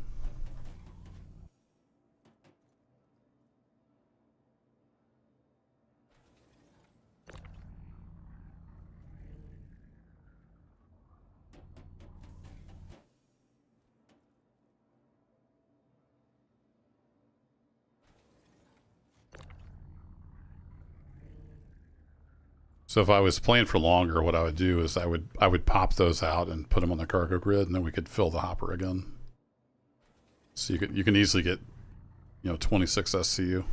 So if I was playing for longer, what I would do is I would pop those out and put them on the cargo grid, and then we could fill the hopper again. So you can easily get, 26 SCU.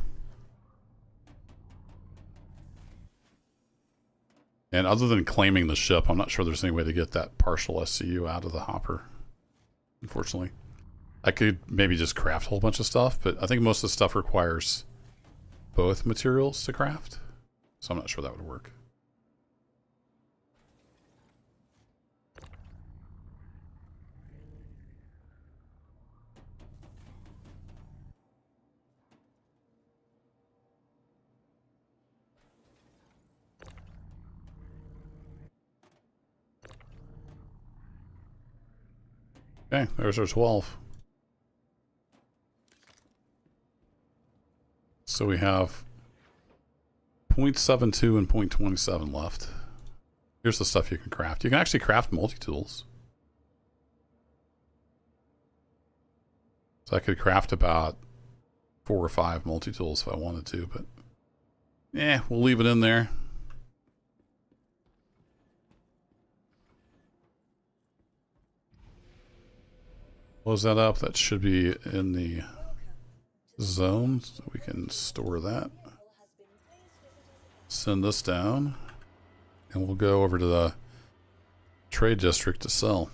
And other than claiming the ship, I'm not sure there's any way to get that partial SCU out of the hopper, unfortunately. I could maybe just craft a whole bunch of stuff, but I think most of the stuff requires both materials to craft. So I'm not sure that would work. Okay, there's our 12. So we have 0.72 and 0.27 left. Here's the stuff you can craft. You can actually craft multi-tools. So I could craft about 4 or 5 multi-tools if I wanted to, but we'll leave it in there. Close that up. That should be in the zone, so we can store that. Send this down, and we'll go over to the trade district to sell.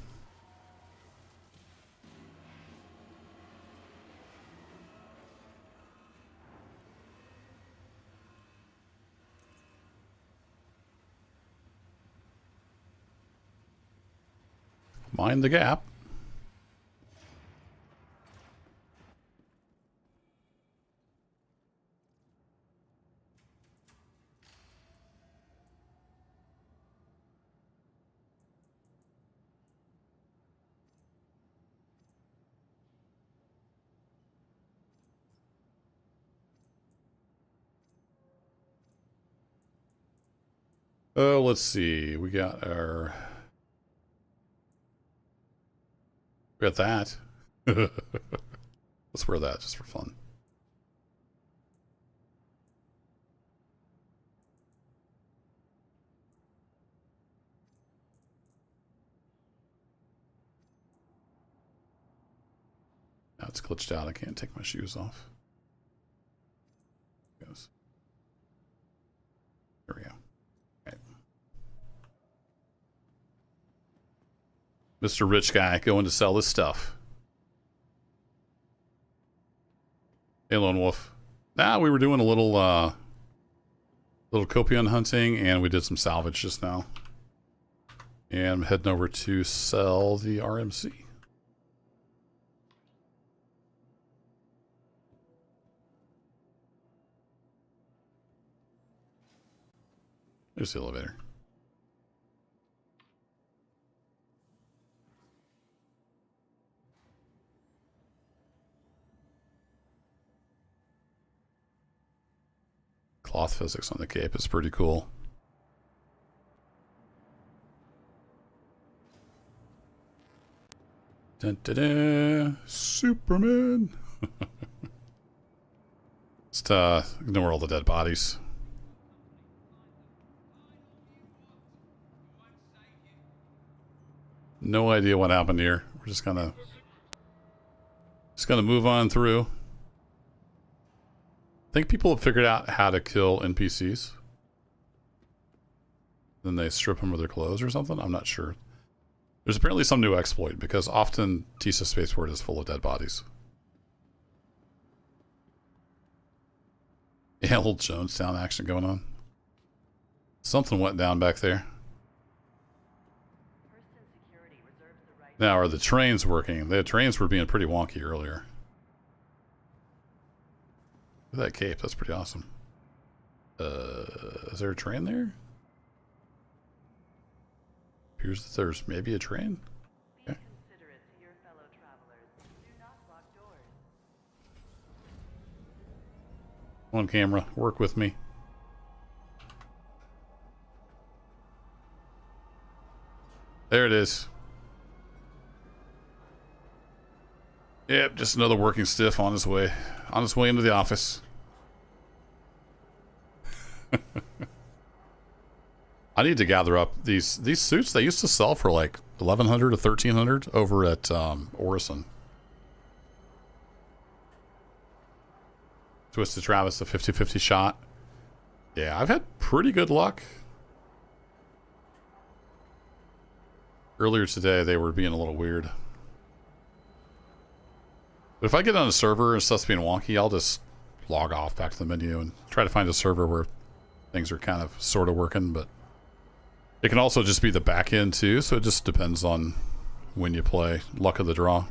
Mind the gap. Oh, let's see. We got that. Let's wear that just for fun. Now it's glitched out. I can't take my shoes off. Goes. There we go. Okay. Mr. Rich Guy going to sell his stuff. Hey, Lone Wolf. We were doing a little copion hunting, and we did some salvage just now. And I'm heading over to sell the RMC. There's the elevator. Cloth physics on the Cape is pretty cool. Dun, dun, dun. Superman. Just ignore all the dead bodies. No idea what happened here. We're just gonna move on through. I think people have figured out how to kill NPCs. Then they strip them of their clothes or something. I'm not sure. There's apparently some new exploit because often Tisa Spaceport is full of dead bodies. Yeah, old Jonestown action going on. Something went down back there. Now, are the trains working? The trains were being pretty wonky earlier. Look at that cape. That's pretty awesome. Is there a train there? Appears that there's maybe a train. Okay. Considerate to your fellow travelers. Do not lock doors. Come on, camera. Work with me. There it is. Yep, just another working stiff on his way. On his way into the office. I need to gather up these suits. They used to sell for like 1,100 to 1,300 over at Orison. Twisted Travis, the 50-50 shot. Yeah, I've had pretty good luck. Earlier today, they were being a little weird. But if I get on a server and stuff's being wonky, I'll just log off back to the menu and try to find a server where things are kind of sort of working. But it can also just be the back end too, so it just depends on when you play. Luck of the draw.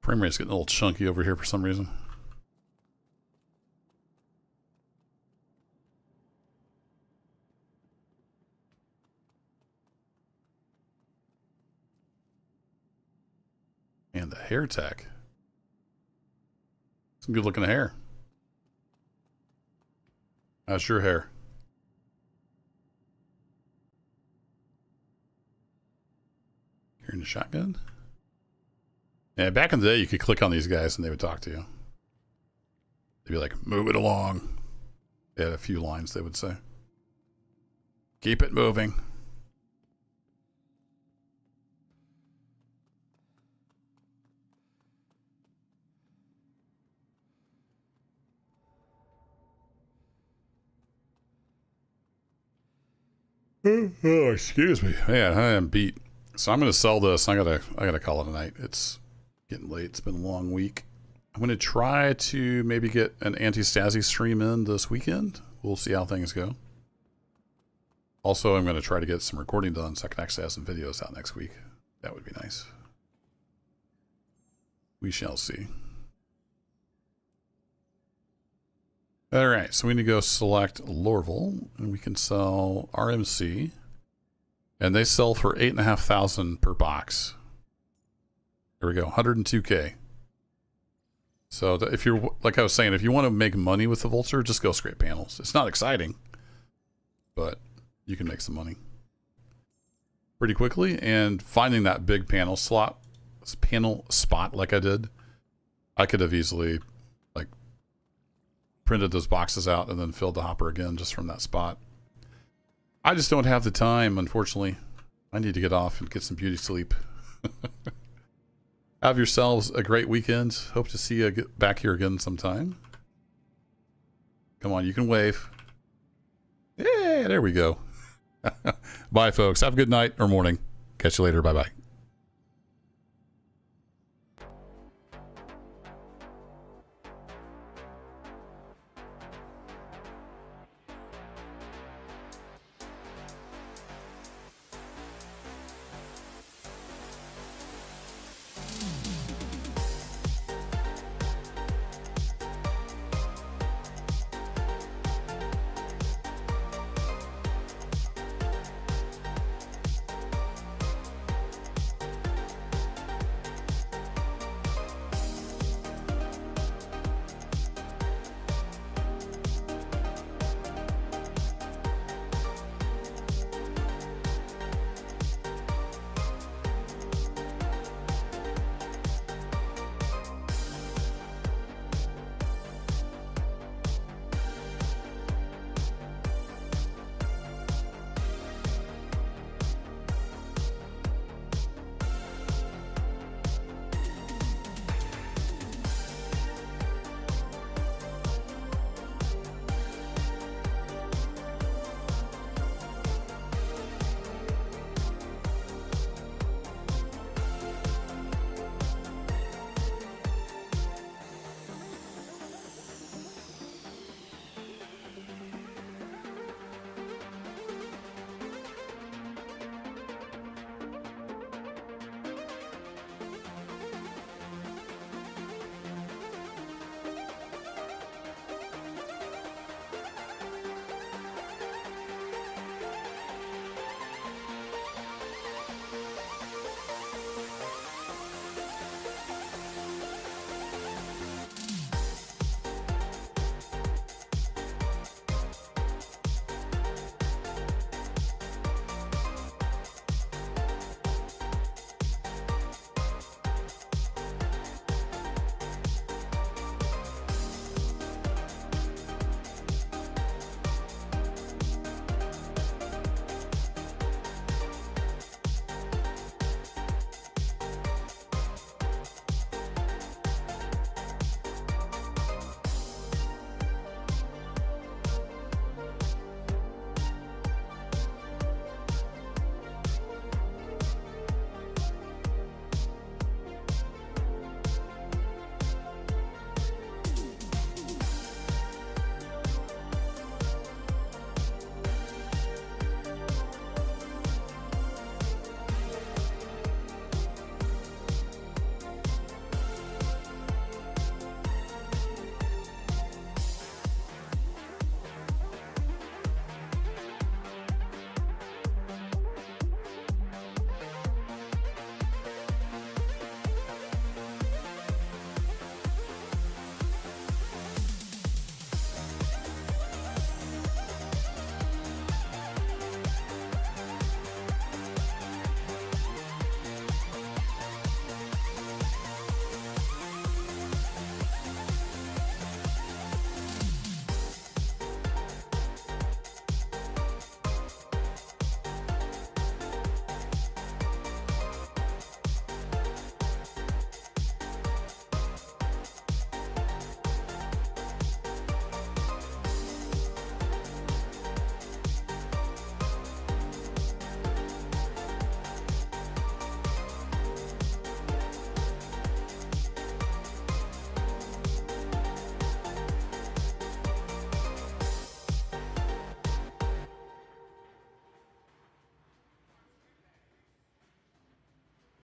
Frame rate's getting a little chunky over here for some reason. And the hair tech. Some good looking hair. How's your hair? Carrying a shotgun? Yeah, back in the day, you could click on these guys and they would talk to you. They'd be like, move it along. They had a few lines they would say. Keep it moving. Oh, excuse me. Man, I am beat. So I'm gonna sell this. I gotta call it a night. It's getting late. It's been a long week. I'm gonna try to maybe get an anti-Stasi stream in this weekend. We'll see how things go. Also, I'm gonna try to get some recording done so I can actually have some videos out next week. That would be nice. We shall see. All right, so we need to go select Lorville, and we can sell RMC, and they sell for 8,500 per box. There we go, 102K. So if you're, like I was saying, if you want to make money with the Vulture, just go scrape panels. It's not exciting, but you can make some money pretty quickly. And finding that big panel spot like I did, I could have easily like printed those boxes out and then filled the hopper again just from that spot. I just don't have the time, unfortunately. I need to get off and get some beauty sleep. Have yourselves a great weekend. Hope to see you get back here again sometime. Come on, you can wave. Yeah, there we go. Bye, folks. Have a good night or morning. Catch you later. Bye-bye.